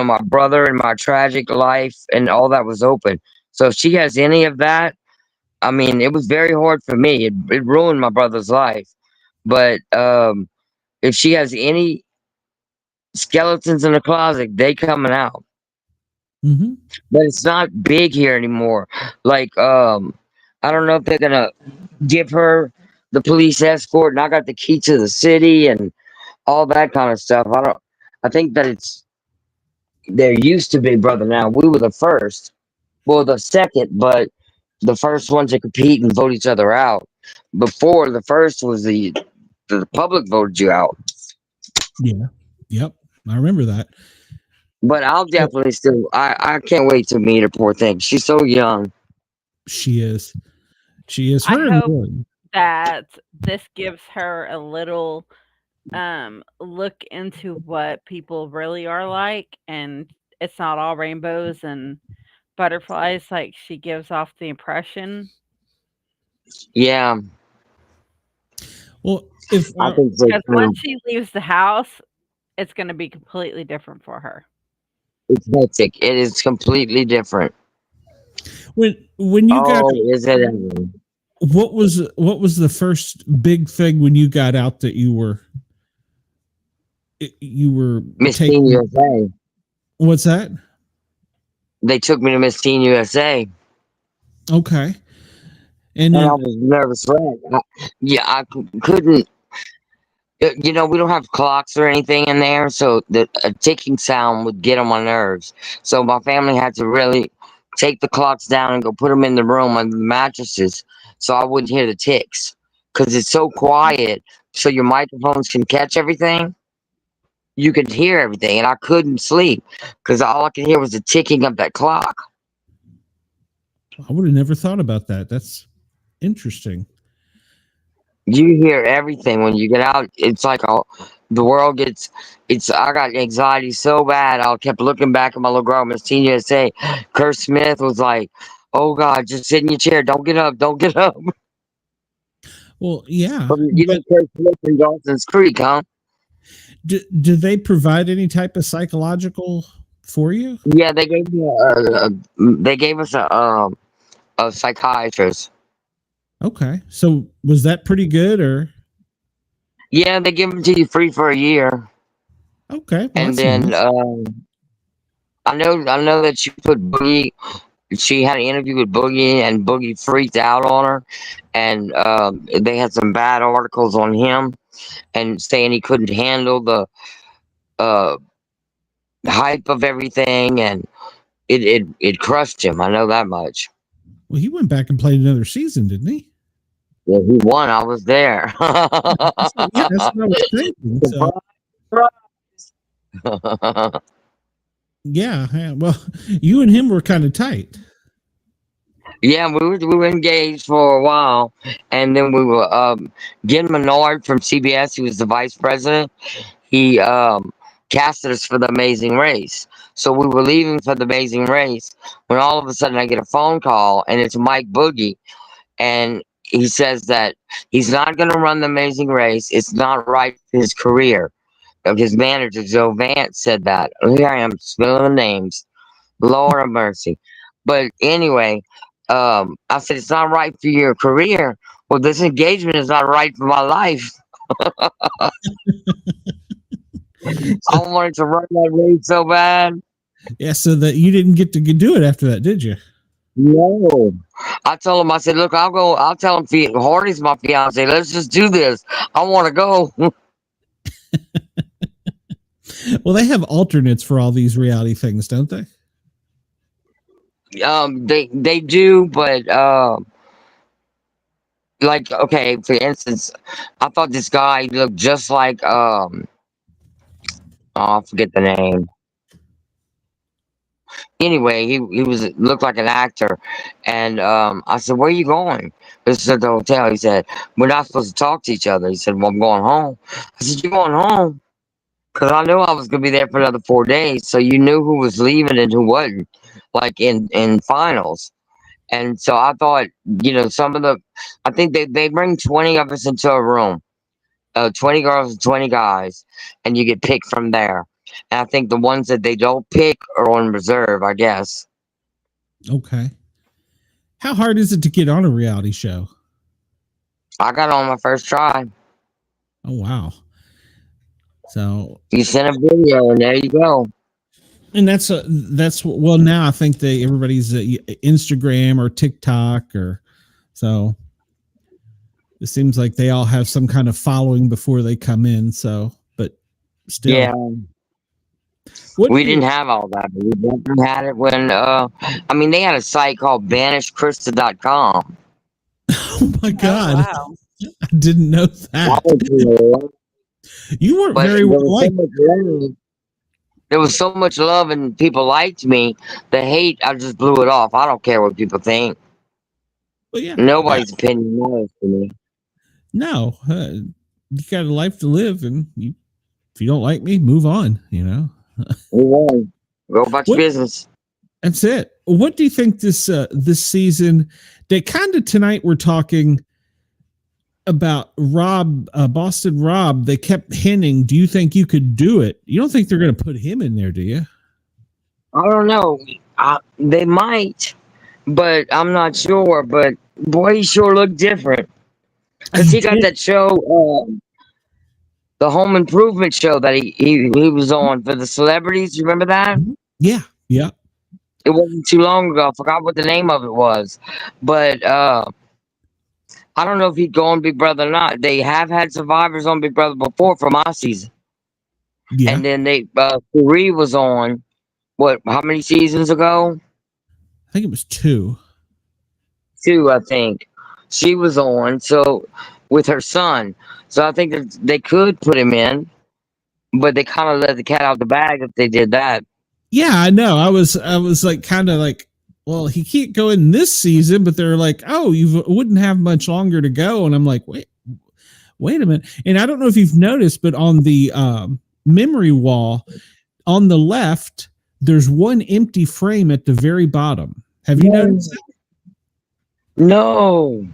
my brother and my tragic life and all that was open. So if she has any of that, I mean, it was very hard for me. It ruined my brother's life. But if she has any skeletons in the closet, they coming out. Mm-hmm. But it's not big here anymore. Like, I don't know if they're gonna give her the police escort, and I got the key to the city and all that kind of stuff. I think that there used to be Brother Now. We were the first. Well, the second, but the first ones to compete and vote each other out. Before, the first was the public voted you out. Yeah. Yep. I remember that. But I'll definitely still. I can't wait to meet her. Poor thing. She's so young. She is. She is. I Her and hope Roy. that this gives her a little look into what people really are like, and it's not all rainbows and butterflies like she gives off the impression. Yeah. Well, if I think so Because too. once she leaves the house, it's going to be completely different for her. It's hectic. It is completely different. when you got, is it ever? what was the first big thing when you got out that you were Miss taking? Teen USA. What's that? They took me to Miss Teen USA. Okay. And And then, I was nervous wreck. I couldn't. We don't have clocks or anything in there, so a ticking sound would get on my nerves. So my family had to really take the clocks down and go put them in the room under the mattresses, so I wouldn't hear the ticks because it's so quiet. So your microphones can catch everything. You could hear everything, and I couldn't sleep because all I could hear was the ticking of that clock. I would have never thought about that. That's interesting. You hear everything when you get out. It's like the world gets. I got anxiety so bad. I kept looking back at my little girl, Miss Teen USA. Kurt Smith was like, "Oh God, just sit in your chair. Don't get up. Don't get up." Well, yeah. Kurt Smith in Dawson's Creek, huh? Do they provide any type of psychological for you? Yeah, they gave me they gave us a psychiatrist. Okay, so was that pretty good, or Yeah, they give them to you free for a year, okay? Well, and that's then nice. I know that she put Boogie. She had an interview with Boogie, and Boogie freaked out on her, and they had some bad articles on him, and saying he couldn't handle the uh, hype of everything, and it crushed him. I know that much. Well, he went back and played another season, didn't he? Yeah, he won. I was there. Yeah, that's what I was thinking. So, yeah. Well, you and him were kind of tight. Yeah, we were engaged for a while, and then we were Glenn Menard from CBS, who was the vice president. He casted us for The Amazing Race. So we were leaving for The Amazing Race when all of a sudden I get a phone call, and it's Mike Boogie, and he says that he's not going to run The Amazing Race. It's not right for his career. His manager, Joe Vance, said that. Here I am spilling the names. Lord have mercy. But anyway, I said, it's not right for your career. Well, this engagement is not right for my life. I wanted to run that race so bad. Yeah, so that you didn't get to do it after that, did you? No. I told him, I said, look, I'll tell him Hardy's my fiance. Let's just do this. I want to go. Well, they have alternates for all these reality things, don't they? They do, but like, okay, for instance, I thought this guy looked just like oh, I forget the name. Anyway, he looked like an actor, and I said, "Where are you going?" This is at the hotel. He said, "We're not supposed to talk to each other." He said, "Well, I'm going home." I said, "You're going home?" Because I knew I was going to be there for another 4 days, so you knew who was leaving and who wasn't, like in finals. And so I thought, I think they bring 20 of us into a room, 20 girls and 20 guys, and you get picked from there. And I think the ones that they don't pick are on reserve, I guess. Okay. How hard is it to get on a reality show? I got on my first try. Oh, wow. So you send a video, and there you go. And that's well, now I think everybody's Instagram or TikTok, or so it seems like they all have some kind of following before they come in. So, but still, yeah, we didn't have all that, but we definitely had it when they had a site called banishkrista.com. Oh my God. Oh, wow. I didn't know that. You weren't very well liked. There was so much love and people liked me. The hate, I just blew it off. I don't care what people think. Well, yeah, nobody's opinion matters to me. No, you got a life to live, and if you don't like me, move on. Move on. Go about your business. That's it. What do you think this season? They kind of tonight we're talking about Rob, Boston Rob. They kept hinting. Do you think you could do it? You don't think they're going to put him in there, do you? I don't know. They might, but I'm not sure. But boy, he sure looked different. Because he got that show, the home improvement show that he was on for the celebrities. You remember that? Yeah. It wasn't too long ago. I forgot what the name of it was. But I don't know if he'd go on Big Brother or not. They have had survivors on Big Brother before from our season. Yeah. And then Cherie was on, how many seasons ago? I think it was 2. 2, I think. She was on, so with her son. So I think that they could put him in, but they kind of let the cat out the bag if they did that. Yeah, I know. I was like kind of like, well, he can't go in this season, but they're like, oh, you wouldn't have much longer to go. And I'm like, wait a minute. And I don't know if you've noticed, but on the memory wall on the left, there's one empty frame at the very bottom. Have you noticed that? No.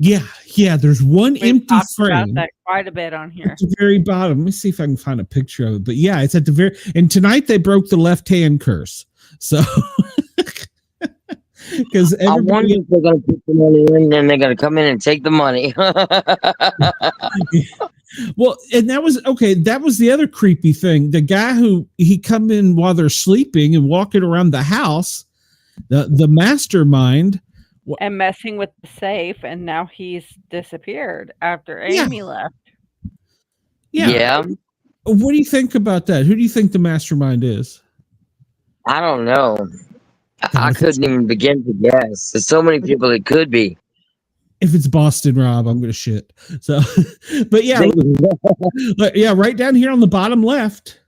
Yeah. There's one We've empty talked about frame that quite a bit on here. at the very bottom. Let me see if I can find a picture of it. But yeah, it's at the very. And tonight they broke the left-hand curse. So because I wonder if they're going to put the money in, and they're going to come in and take the money. Well, and that was okay. That was the other creepy thing. The guy who he come in while they're sleeping and walking around the house, the mastermind, and messing with the safe, and now he's disappeared after Amy left. Yeah. What do you think about that? Who do you think the mastermind is? I don't know. I couldn't even begin to guess. There's so many people it could be. If it's Boston Rob, I'm gonna shit. So, but yeah, right down here on the bottom left,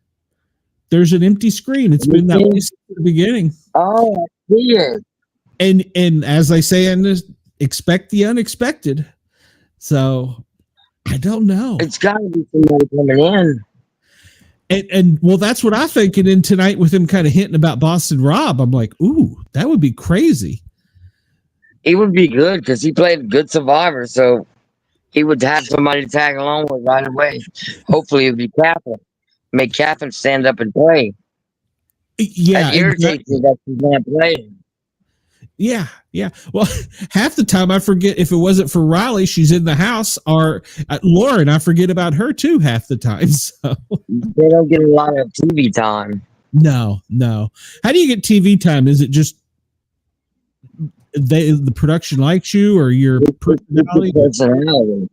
there's an empty screen. It's been that way since the beginning. Oh, I see it. And as I say in this, expect the unexpected. So I don't know. It's got to be somebody coming in. And well, that's what I think. And then tonight with him kind of hinting about Boston Rob, I'm like, ooh, that would be crazy. He would be good because he played a good survivor, so he would have somebody to tag along with right away. Hopefully, it'd be Catherine. Make Catherine stand up and play. Yeah, that irritates me that she's not playing. Yeah. Well, half the time I forget if it wasn't for Rylie, she's in the house, or Lauren, I forget about her too half the time. So they don't get a lot of TV time. No. How do you get TV time? Is it just the production likes you, or your personality?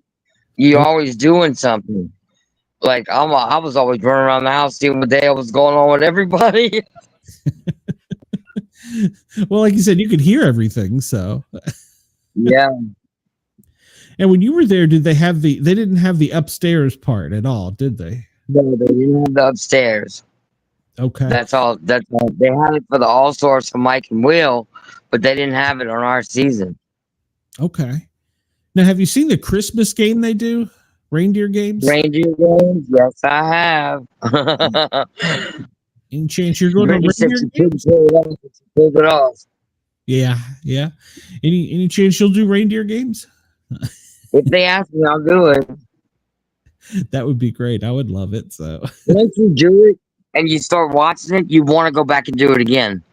You're always doing something. Like I was always running around the house seeing what the hell was going on with everybody. Well, like you said, you could hear everything. So yeah. And when you were there, did they have they didn't have the upstairs part at all, did they? No, they didn't have the upstairs. Okay. That's all. They had it for the All Stars for Mike and Will, but they didn't have it on our season. Okay. Now, have you seen the Christmas game they do? Reindeer games? Reindeer games? Yes, I have. Any chance you're going to reindeer games? Pulled it off. Yeah. Any chance you'll do reindeer games? If they ask me, I'll do it. That would be great. I would love it. So once you do it and you start watching it, you want to go back and do it again.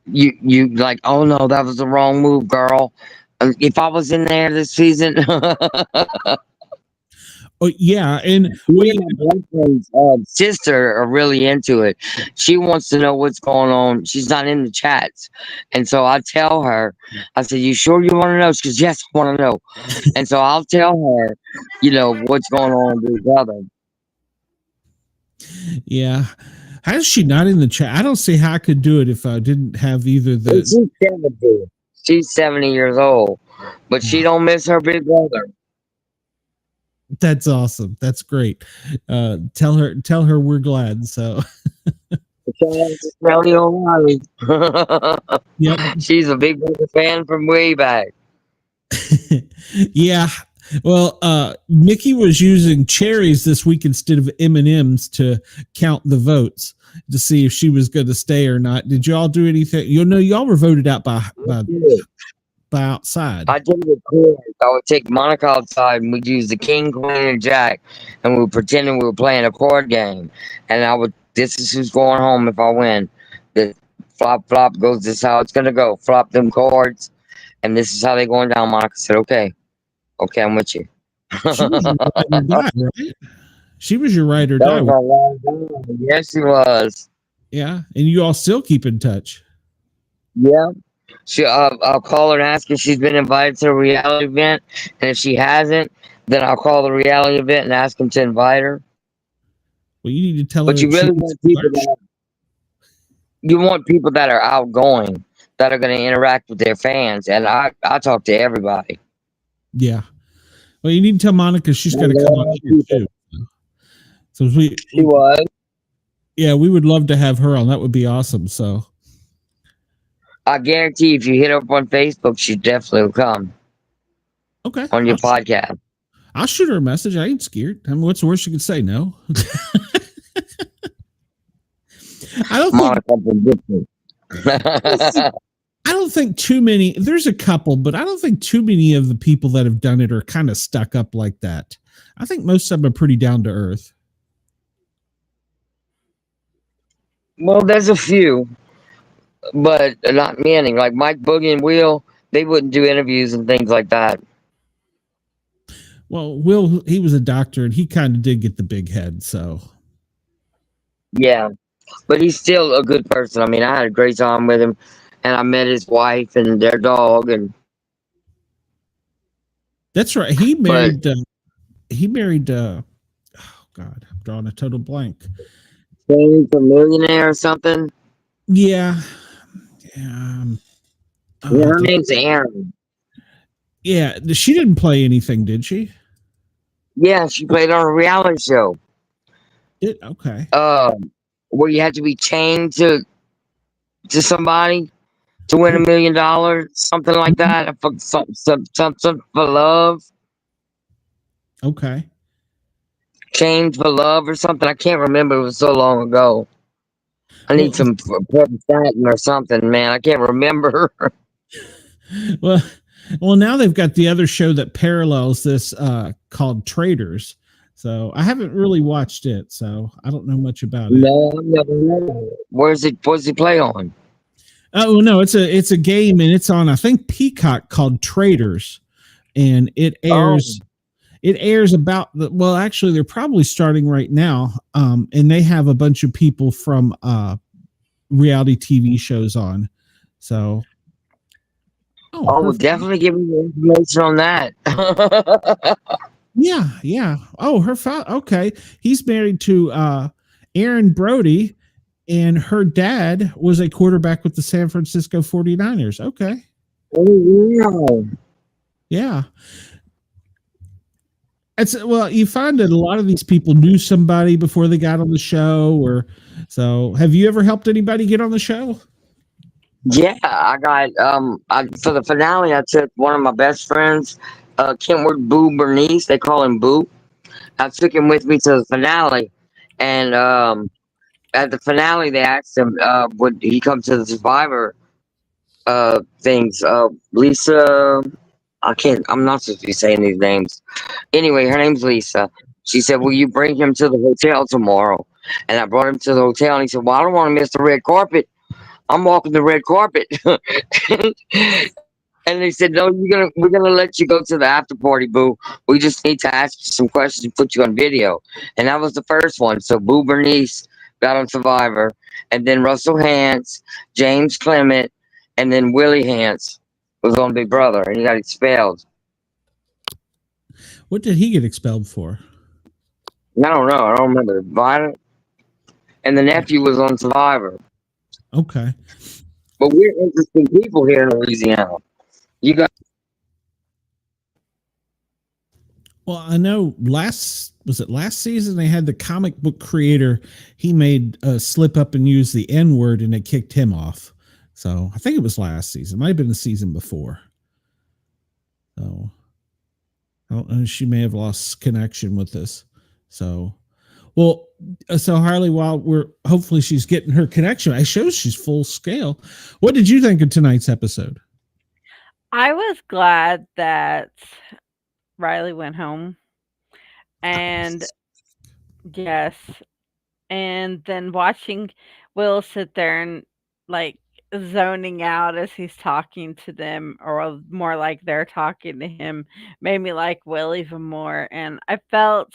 You like, oh no, that was the wrong move, girl. If I was in there this season. Oh yeah, and my boyfriend's sister are really into it. She wants to know what's going on. She's not in the chats, and so I tell her, I said, "You sure you want to know?" She goes, "Yes, I want to know." And so I'll tell her, what's going on with each other. Yeah, how is she not in the chat? I don't see how I could do it if I didn't have either the. She's 70. She's 70 years old, but she don't miss her big brother. That's awesome. That's great. Tell her we're glad. So Rylie. Yep. She's a big brother fan from way back. Yeah. Well, Mickey was using cherries this week instead of M&Ms to count the votes to see if she was going to stay or not. Did y'all do anything? Y'all were voted out by outside. I did it with cards. I would take Monica outside and we'd use the king, queen, and jack, and we were pretending we were playing a card game. And this is who's going home if I win. The flop goes, this is how it's gonna go. Flop them cards, and this is how they're going down. Monica said, okay, I'm with you. She was your ride or die. Yes, she was. Yeah, and you all still keep in touch. Yeah. I'll call her and ask if she's been invited to a reality event, and if she hasn't, then I'll call the reality event and ask them to invite her. Well, you need to tell her. But you really want people that are outgoing, that are going to interact with their fans, and I talk to everybody. Yeah. Well, you need to tell Monica she's got to come on here too. So she was. Yeah, we would love to have her on. That would be awesome. So. I guarantee if you hit her up on Facebook, she definitely will come. Okay. On your podcast. I'll shoot her a message. I ain't scared. I mean, what's the worst you could say? No. I don't think. I don't think too many. There's a couple, but I don't think too many of the people that have done it are kind of stuck up like that. I think most of them are pretty down to earth. Well, there's a few, but not many. Like Mike Boogie and Will, they wouldn't do interviews and things like that. Well, Will, he was a doctor and he kind of did get the big head. So, Yeah, but he's still a good person. I mean, I had a great time with him, and I met his wife and their dog, and that's right. He married. Oh God, I'm drawing a total blank. he's a millionaire or something. Yeah. Her name's Aaron. Yeah, she didn't play anything, did she? Yeah, she played on a reality show. Okay. Where you had to be chained to somebody to win $1 million, something like that. Something for love. Okay. Chained for love or something. I can't remember. It was so long ago. I need some prestatin or something, man. I can't remember. Well, now they've got the other show that parallels this called Traders. So I haven't really watched it, so I don't know much about it. No, I've never heard. What's it play on? Oh no, it's a game and it's on I think Peacock called Traders, and it airs. It airs about actually they're probably starting right now, and they have a bunch of people from reality TV shows on. So, definitely give me information on that. Yeah. Oh, her father. Okay, he's married to Aaron Brody, and her dad was a quarterback with the San Francisco 49ers. Okay. Oh, yeah. You find that a lot of these people knew somebody before they got on the show, or so. Have you ever helped anybody get on the show? Yeah, I got for the finale. I took one of my best friends, Kentward Boo Bernice. They call him Boo. I took him with me to the finale, and at the finale, they asked him, would he come to the Survivor things? Lisa, I'm not supposed to be saying these names. Anyway, her name's Lisa. She said, will you bring him to the hotel tomorrow? And I brought him to the hotel, and he said, well, I don't want to miss the red carpet. I'm walking the red carpet. And they said, no, we're gonna let you go to the after party, Boo. We just need to ask you some questions and put you on video. And that was the first one. So Boo Bernice got on Survivor, and then Russell Hantz, James Clement, and then Willie Hantz was on Big Brother, and he got expelled. What did he get expelled for? I don't know. I don't remember. Violent. And the nephew was on Survivor. Okay. But we're interesting people here in Louisiana. You got. Well, I know last season they had the comic book creator. He made a slip up and use the N-word, and it kicked him off. So I think it was last season. It might have been the season before. So I don't know. She may have lost connection with us. So, Harley, while hopefully she's getting her connection, it shows she's full scale. What did you think of tonight's episode? I was glad that Rylie went home, and yes, and then watching Will sit there and like zoning out as he's talking to them, or more like they're talking to him, made me like Will even more. And I felt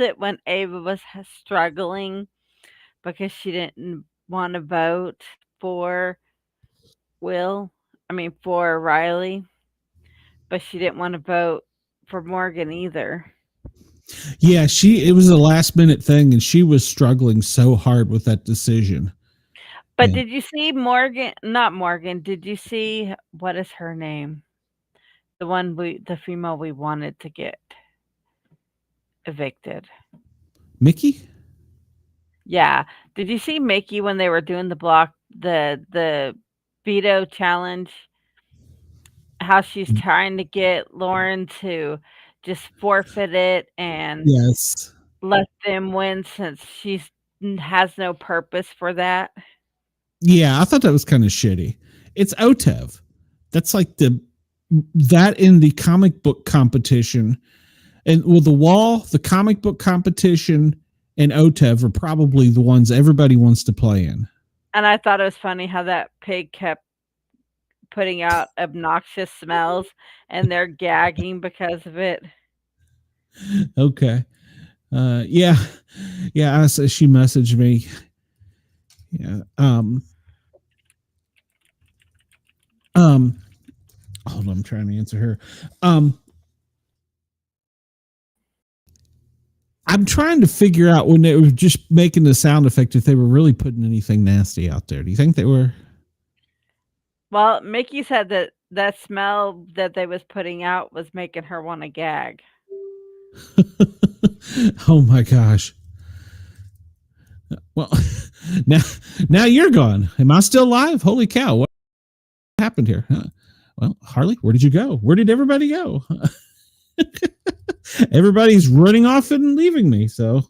it when Ava was struggling because she didn't want to vote for for Rylie, but she didn't want to vote for Morgan either. Yeah, it was a last minute thing, and she was struggling so hard with that decision. But did you see not Morgan, did you see, what is her name? The female we wanted to get evicted. Mickey? Yeah. Did you see Mickey when they were doing the veto challenge? How she's trying to get Lauren to just forfeit it and let them win since she has no purpose for that. Yeah, I thought that was kind of shitty. It's OTEV. That's like that in the comic book competition. And well, the wall, the comic book competition, and OTEV are probably the ones everybody wants to play in. And I thought it was funny how that pig kept putting out obnoxious smells and they're gagging because of it. Okay. Yeah. So she messaged me. Yeah. Hold on, I'm trying to answer her. I'm trying to figure out when they were just making the sound effect if they were really putting anything nasty out there. Do you think they were? Well, Mickey said that smell that they was putting out was making her want to gag. Oh my gosh. Well, now you're gone. Am I still live? Holy cow. What happened here? Well, Harley, where did you go? Where did everybody go? Everybody's running off and leaving me. So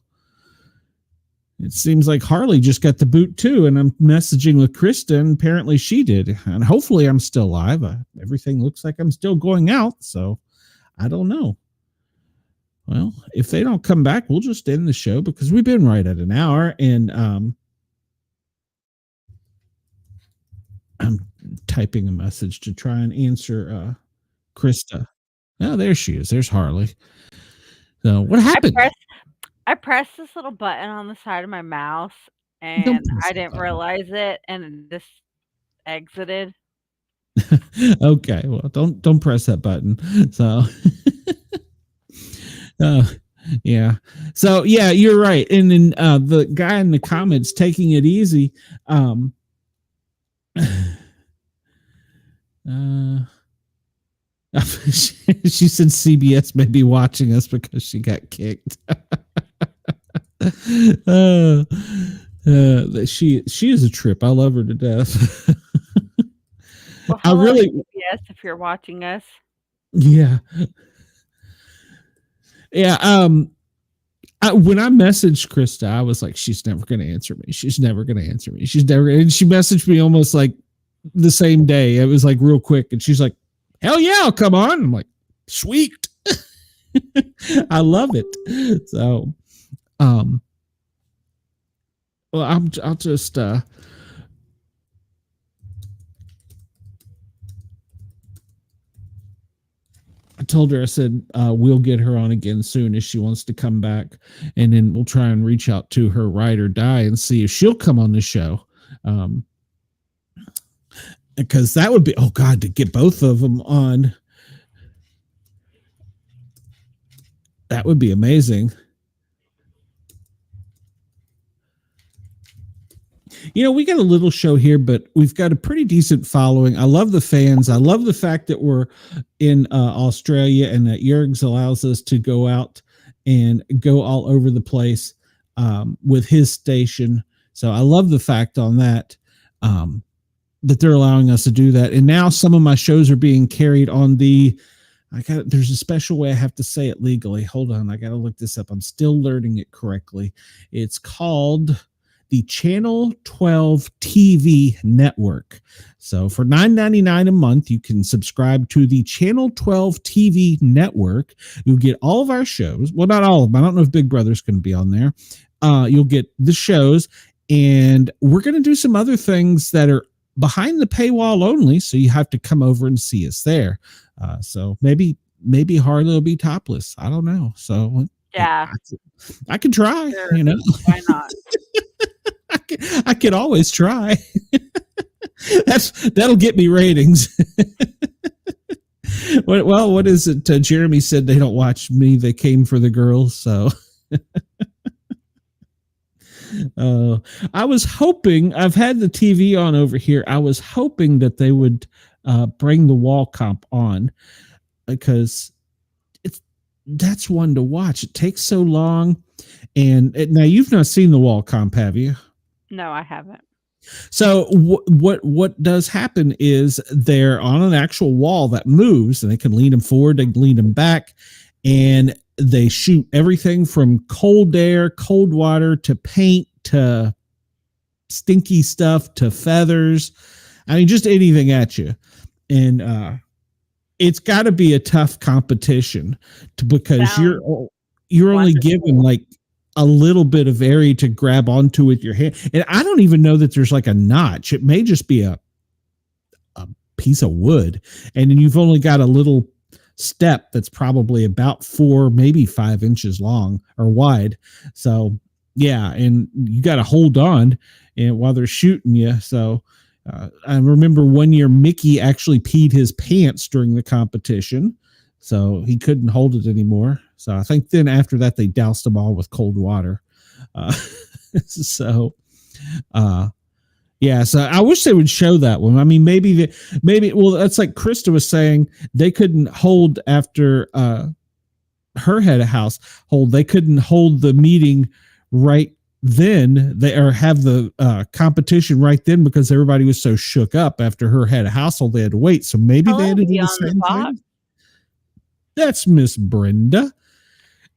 it seems like Harley just got the boot too. And I'm messaging with Krista, and apparently she did. And hopefully I'm still live. Everything looks like I'm still going out. So I don't know. Well, if they don't come back, we'll just end the show because we've been right at an hour. And I'm typing a message to try and answer Krista. Oh, there she is. There's Harley. So what happened? I pressed this little button on the side of my mouse and I didn't realize it and it just exited. Okay, well, don't press that button. So yeah. So yeah, you're right. And then the guy in the comments taking it easy. She said CBS may be watching us because she got kicked. She is a trip. I love her to death. Well, I really CBS if you're watching us. Yeah. When I messaged Krista, I was like, she's never going to answer me. She's never going to answer me. And she messaged me almost like the same day. It was like real quick. And she's like, hell yeah, I'll come on. I'm like, sweet. I love it. So, well, I'll just, I told her, I said, we'll get her on again soon if she wants to come back. And then we'll try and reach out to her ride or die and see if she'll come on the show. Because that would be, oh God, to get both of them on. That would be amazing. You know, we got a little show here, but we've got a pretty decent following. I love the fans. I love the fact that we're in Australia and that Jurgs allows us to go out and go all over the place with his station. So I love the fact on that, that they're allowing us to do that. And now some of my shows are being carried on there's a special way I have to say it legally. Hold on. I got to look this up. I'm still learning it correctly. It's called the Channel 12 TV Network. So for $9.99 a month, you can subscribe to the Channel 12 TV Network. You'll get all of our shows. Well, not all of them. I don't know if Big Brother's going to be on there. You'll get the shows, and we're going to do some other things that are behind the paywall only. So you have to come over and see us there. So maybe Harley will be topless. I don't know. So yeah, I could try, sure. You know, why not? I could always try. That'll get me ratings. Well, what is it? Jeremy said they don't watch me. They came for the girls. So I was hoping, I've had the TV on over here. I was hoping that they would bring the wall comp on because that's one to watch. It takes so long. And now you've not seen the wall comp, have you? No, I haven't. So what does happen is they're on an actual wall that moves, and they can lean them forward, they can lean them back, and they shoot everything from cold air, cold water, to paint, to stinky stuff, to feathers. I mean, just anything at you. And it's got to be a tough competition because you're only given like a little bit of area to grab onto with your hand. And I don't even know that there's like a notch. It may just be a piece of wood. And then you've only got a little step that's probably about 4, maybe 5 inches long or wide. So yeah. And you got to hold on and while they're shooting you. So I remember one year Mickey actually peed his pants during the competition. So he couldn't hold it anymore. So I think then after that, they doused them all with cold water. So I wish they would show that one. I mean, maybe, well, that's like Krista was saying, they couldn't hold after her head of household. They couldn't hold the meeting right then have the competition right then because everybody was so shook up after her head of household. They had to wait. So maybe they had to do the same thing. That's Miss Brenda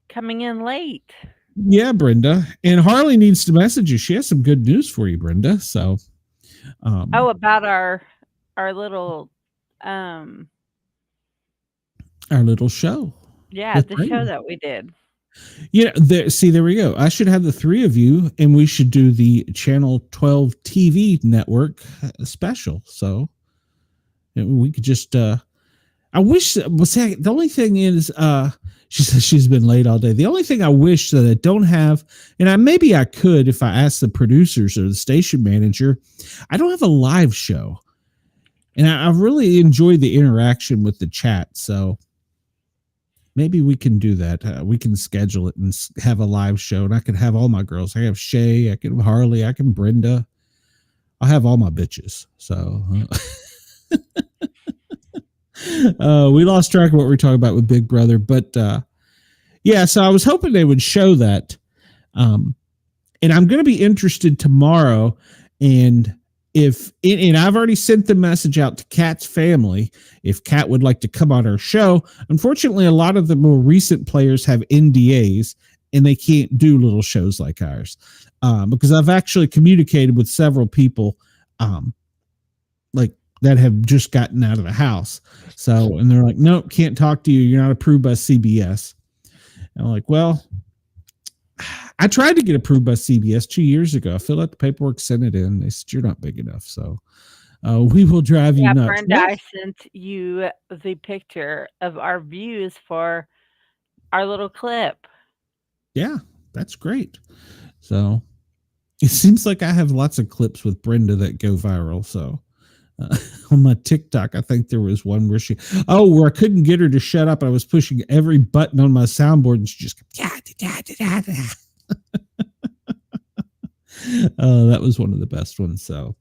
coming in late. Yeah, Brenda. And Harley needs to message you. She has some good news for you, Brenda. So about our little show. Yeah, the Brenda. Show that we did. Yeah, there we go. I should have the 3 of you, and we should do the Channel 12 TV network special. So we could just. I wish. The only thing is, she says she's been late all day. The only thing I wish that I don't have, and maybe I could if I asked the producers or the station manager, I don't have a live show, and I really enjoy the interaction with the chat. So. Maybe we can do that. We can schedule it and have a live show, and I can have all my girls. I have Shay, I can have Harley, I can Brenda. I'll have all my bitches. So we lost track of what we were talking about with Big Brother, but so I was hoping they would show that. And I'm going to be interested tomorrow. And I've already sent the message out to Kat's family if Kat would like to come on our show. Unfortunately, a lot of the more recent players have NDAs and they can't do little shows like ours because I've actually communicated with several people like that have just gotten out of the house. So, and they're like, no, can't talk to you. You're not approved by CBS. And I'm like, well, I tried to get approved by CBS 2 years ago. I filled out the paperwork, sent it in. They said, you're not big enough. So we will drive you nuts. Brenda, I sent you the picture of our views for our little clip. Yeah, that's great. So it seems like I have lots of clips with Brenda that go viral. So on my TikTok, I think there was one where where I couldn't get her to shut up. I was pushing every button on my soundboard and she just that was one of the best ones. So,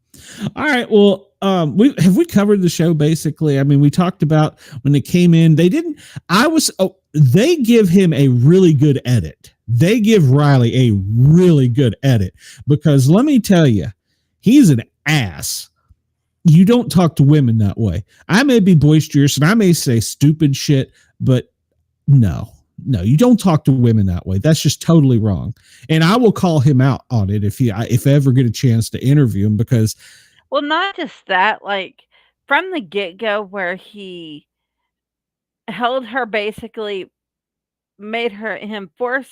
all right. Well, we covered the show basically. I mean, we talked about when they came in, they give him a really good edit. They give Rylie a really good edit because let me tell you, he's an ass. You don't talk to women that way. I may be boisterous and I may say stupid shit, but no, you don't talk to women that way. That's just totally wrong. And I will call him out on it if I ever get a chance to interview him because. Well, not just that, like from the get-go where he held her, basically made him force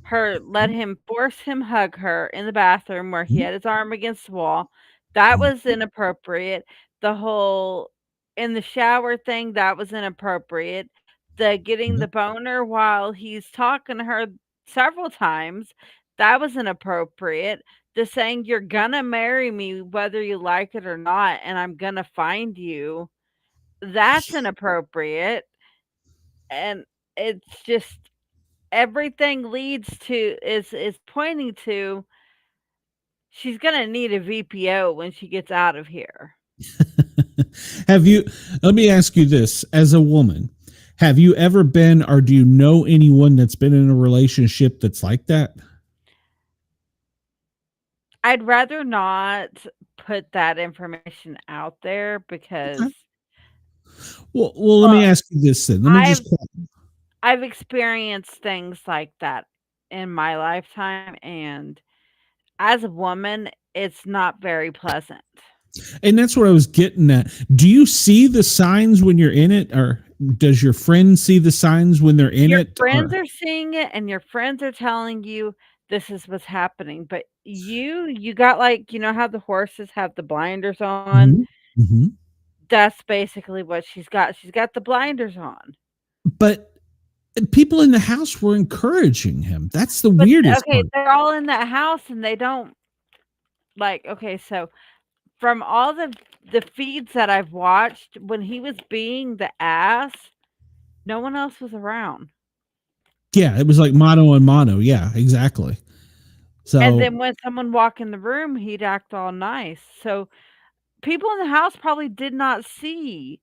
him hug her in the bathroom where he had his arm against the wall. That was inappropriate. The whole in the shower thing, that was inappropriate. The getting the boner while he's talking to her several times, that was inappropriate. The saying, you're gonna marry me whether you like it or not, and I'm gonna find you, that's inappropriate. And it's just everything is pointing to she's gonna need a VPO when she gets out of here. Let me ask you this, as a woman, have you ever been, or do you know anyone that's been in a relationship that's like that? I'd rather not put that information out there because. Okay. Well, let me ask you this then. I've experienced things like that in my lifetime, and as a woman, it's not very pleasant. And that's what I was getting at. Do you see the signs when you're in it, or does your friend see the signs when they're in Your it? friends are seeing it, and your friends are telling you this is what's happening. But you got like, you know how the horses have the blinders on? Mhm, mhm. That's basically what she's got. She's got the blinders on. But people in the house were encouraging him. That's the But weirdest okay, part. they're all in that house and they don't like okay, so from all the feeds that I've watched, when he was being the ass, no one else was around. Yeah, it was like mono and mono. Yeah, exactly. And So then when someone walked in the room, he'd act all nice. So people in the house probably did not see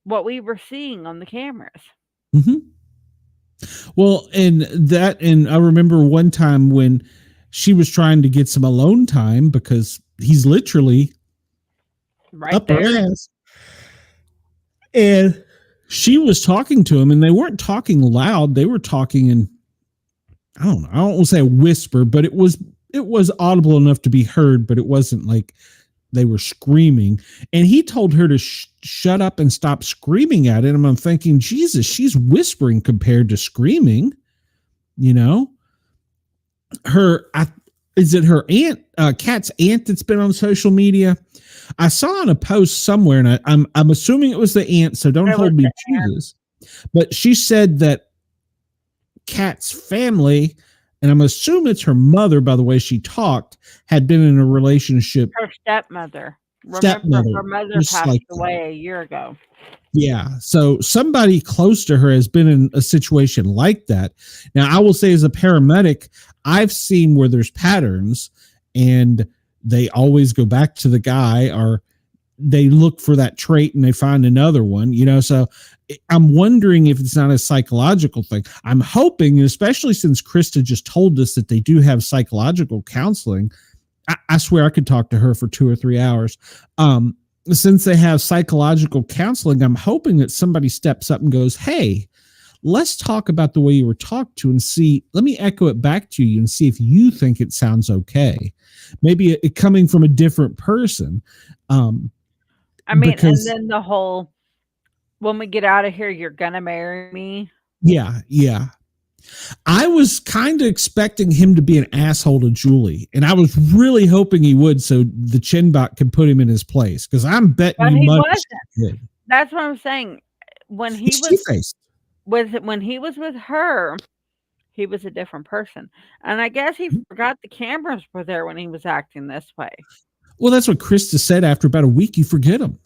what we were seeing on the cameras. mhm. Well, and I remember one time when she was trying to get some alone time because he's literally Right up her there. ass. And she was talking to him, and they weren't talking loud. They were talking in, I don't know, I don't want to say a whisper, but it was audible enough to be heard, but it wasn't like they were screaming. And he told her to shut up and stop screaming at it. And I'm thinking, Jesus, she's whispering compared to screaming. You know, is it her aunt, Kat's aunt that's been on social media? I saw on a post somewhere, and I'm assuming it was the aunt, so don't hold me to this. But she said that Kat's family, and I'm assuming it's her mother, by the way she talked, had been in a relationship. Her stepmother. Remember, her mother passed away a year ago. Yeah. So somebody close to her has been in a situation like that. Now, I will say, as a paramedic, I've seen where there's patterns and they always go back to the guy, or they look for that trait and they find another one, you know. So I'm wondering if it's not a psychological thing. I'm hoping, especially since Krista just told us that they do have psychological counseling. I swear I could talk to her for 2 or 3 hours. Since they have psychological counseling, I'm hoping that somebody steps up and goes, hey, let's talk about the way you were talked to and see, let me echo it back to you and see if you think it sounds okay. Maybe it coming from a different person. I mean, and then the whole, when we get out of here, you're going to marry me. Yeah. Yeah. I was kind of expecting him to be an asshole to Julie, and I was really hoping he would, so the Chinbot could put him in his place. Because I'm betting he much wasn't. That's what I'm saying. When he was with her, he was a different person, and I guess he forgot the cameras were there when he was acting this way. Well, that's what Krista said. After about a week, you forget him.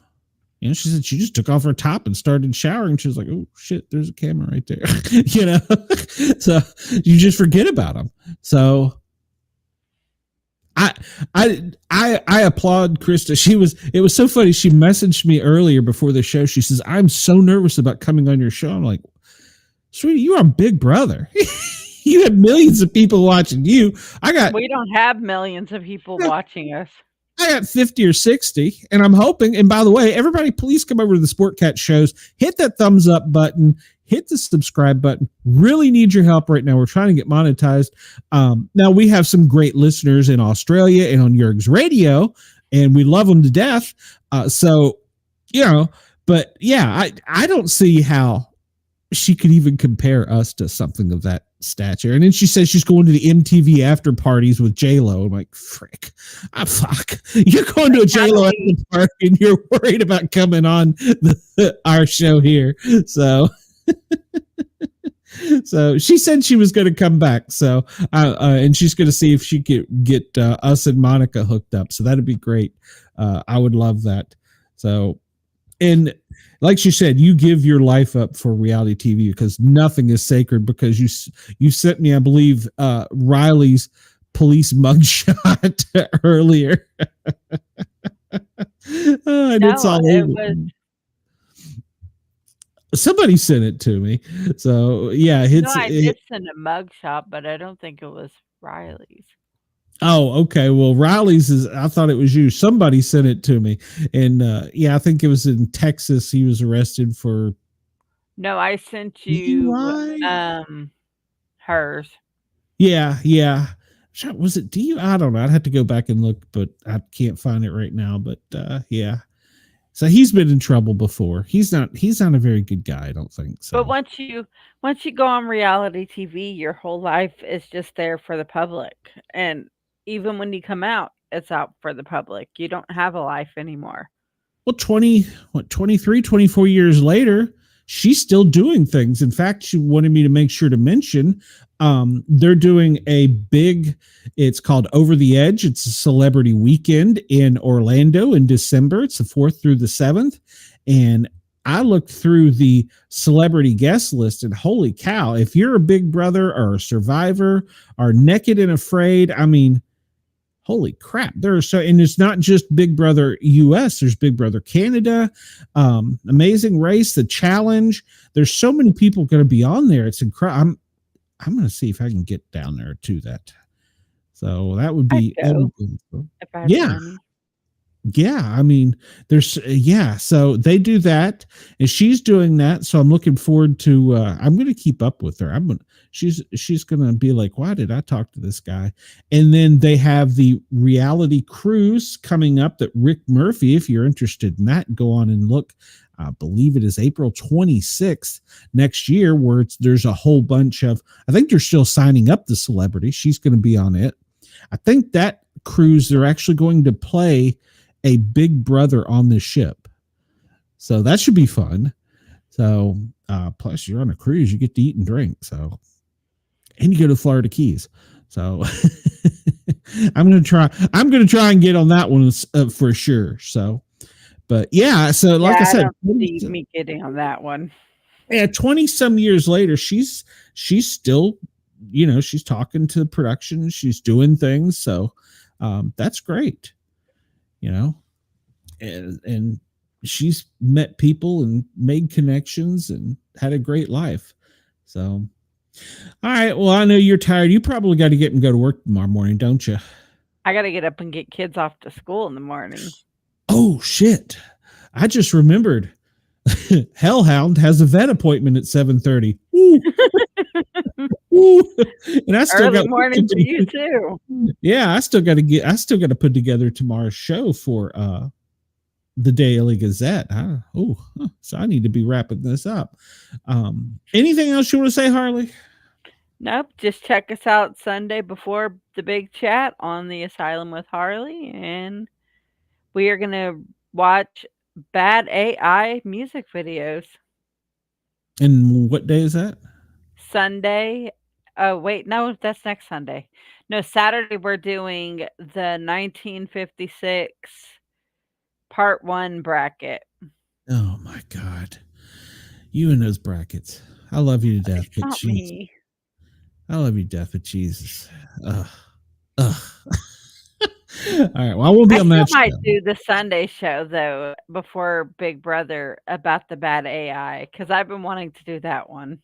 You know, she said she just took off her top and started showering. She was like, oh shit, there's a camera right there. You know, so you just forget about them. So I applaud Krista. It was so funny. She messaged me earlier before the show. She says, I'm so nervous about coming on your show. I'm like, sweetie, you're on Big Brother. You have millions of people watching you. We don't have millions of people watching us. I got 50 or 60, and I'm hoping, and by the way, everybody please come over to the Sport Cat shows, hit that thumbs up button, hit the subscribe button. Really need your help right now. We're trying to get monetized. Now we have some great listeners in Australia and on Jurg's radio, and we love them to death. So, you know, but yeah, I don't see how she could even compare us to something of that stature. And then she says she's going to the MTV after parties with J-Lo. I'm like, frick. Fuck. You're going to a J-Lo after party and you're worried about coming on our show here. So so she said she was going to come back. So and she's going to see if she could get us and Monica hooked up. So that'd be great. I would love that. So, and like she said, you give your life up for reality TV because nothing is sacred. Because you sent me, I believe, Riley's police mugshot earlier. And it's all over. Somebody sent it to me. So yeah, I did send a mugshot, but I don't think it was Riley's. Oh, okay. Well, Riley's I thought it was you. Somebody sent it to me. And yeah, I think it was in Texas. He was arrested for. No, I sent you hers. Yeah. Was it DUI? I don't know. I'd have to go back and look, but I can't find it right now. But yeah. So he's been in trouble before. He's not a very good guy, I don't think. So. But once you go on reality TV, your whole life is just there for the public. And even when you come out, it's out for the public. You don't have a life anymore. Well, 23, 24 years later, she's still doing things. In fact, she wanted me to make sure to mention they're doing a big, it's called Over the Edge. It's a celebrity weekend in Orlando in December. It's the 4th through the 7th. And I looked through the celebrity guest list, and holy cow, if you're a Big Brother or a Survivor or Naked and Afraid, I mean, holy crap. And it's not just Big Brother US, there's Big Brother Canada, Amazing Race, The Challenge. There's so many people going to be on there. It's incredible. I'm going to see if I can get down there to that. So that would be, yeah. Yeah. I mean, so they do that and she's doing that. So I'm looking forward to, I'm going to keep up with her. She's going to be like, why did I talk to this guy? And then they have the reality cruise coming up that Rick Murphy, if you're interested in that, go on and look. I believe it is April 26th next year, where there's a whole bunch of, I think they're still signing up the celebrity. She's going to be on it. I think that cruise, they're actually going to play a Big Brother on the ship. So that should be fun. So, plus you're on a cruise, you get to eat and drink. So, and you go to Florida Keys. So I'm going to try and get on that one for sure. So, but yeah, so like I said, I don't see me getting on that one. Yeah, 20 some years later, she's still, she's talking to production, she's doing things. So that's great, and she's met people and made connections and had a great life. So, all right. Well, I know you're tired. You probably got to get and go to work tomorrow morning, don't you? I got to get up and get kids off to school in the morning. Oh, shit. I just remembered. Hellhound has a vet appointment at 7:30. And I still got morning for you too. Yeah, I still got to put together tomorrow's show for the Daily Gazette. So I need to be wrapping this up. Anything else you want to say, Harley? Nope. Just check us out Sunday before the big chat on the Asylum with Harley, and we are going to watch Bad AI music videos. And what day is that? Sunday. Oh, wait. No, that's next Sunday. No, Saturday we're doing the 1956 part 1 bracket. Oh, my God. You and those brackets. I love you to death. It's not me. I love you to death, but Jesus. Ugh. All right. Well, I will be on that. I might do the Sunday show though before Big Brother about the bad AI, because I've been wanting to do that one.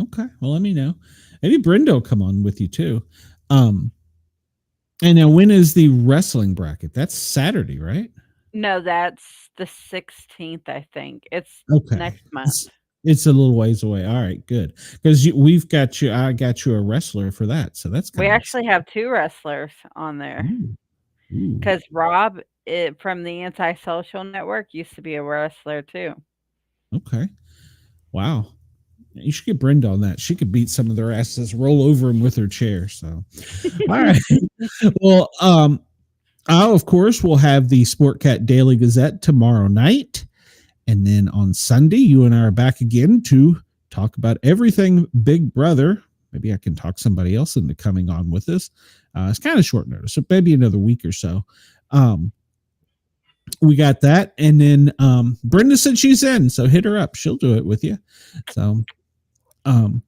Okay. Well, let me know. Maybe Brenda will come on with you too. And now, when is the wrestling bracket? That's Saturday, right? No, that's the 16th. I think it's next month. It's a little ways away. All right, good. Because I got you a wrestler for that. So that's we actually have 2 wrestlers on there. Because Rob from the Antisocial Network used to be a wrestler too. Okay. Wow. You should get Brenda on that. She could beat some of their asses, roll over them with her chair. So, all right. Well, I, of course, will have the Sport Cat Daily Gazette tomorrow night. And then on Sunday, you and I are back again to talk about everything Big Brother. Maybe I can talk somebody else into coming on with us. It's kind of short notice, so maybe another week or so. We got that. And then Brenda said she's in, so hit her up. She'll do it with you. So I'm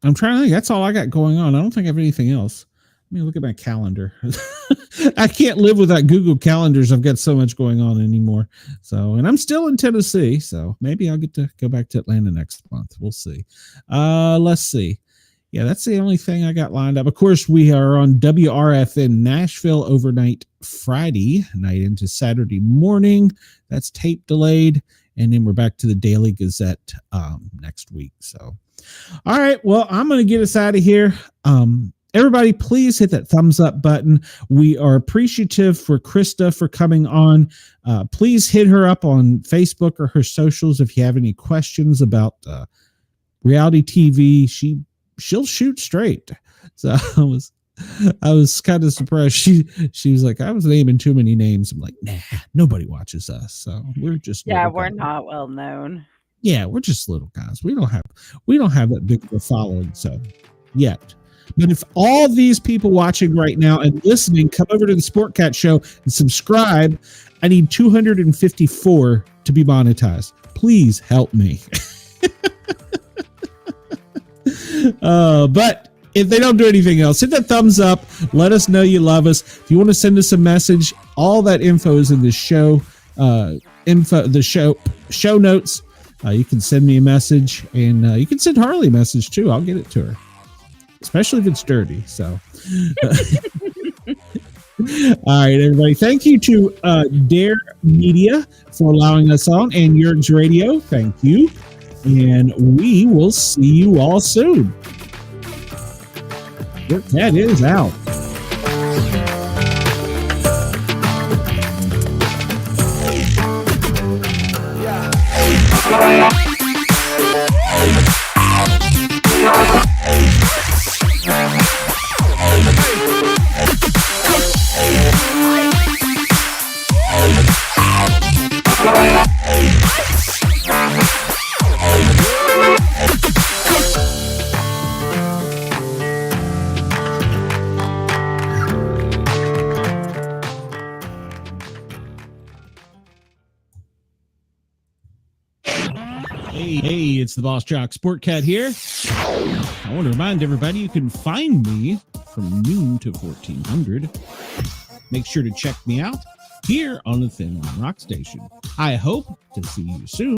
trying to think. That's all I got going on. I don't think I have anything else. Let me look at my calendar. I can't live without Google Calendars. I've got so much going on anymore. So, and I'm still in Tennessee, so maybe I'll get to go back to Atlanta next month. We'll see. Let's see. Yeah, that's the only thing I got lined up. Of course, we are on WRFN Nashville overnight Friday night into Saturday morning. That's tape delayed. And then we're back to the Daily Gazette next week. So, all right. Well, I'm going to get us out of here. everybody, please hit that thumbs up button. We are appreciative for Krista for coming on. Please hit her up on Facebook or her socials if you have any questions about reality TV. She'll shoot straight. So I was kind of surprised. She was like, I was naming too many names. I'm like, nah, nobody watches us. So we're just we're not well known. Yeah, we're just little guys. We don't have that big of a following, so yet. But if all these people watching right now and listening come over to the Sport Cat Show and subscribe, I need 254 to be monetized. Please help me. But if they don't do anything else, hit that thumbs up. Let us know you love us. If you want to send us a message, all that info is in the show show notes. You can send me a message, and you can send Harley a message too. I'll get it to her, especially if it's dirty. So, all right, everybody. Thank you to Dare Media for allowing us on, and Yerg's Radio. Thank you, and we will see you all soon. Your cat is out. Hey, it's the Boss Jock Sport Cat here. I want to remind everybody you can find me from noon to 1400. Make sure to check me out here on the Thin Line Rock Station. I hope to see you soon.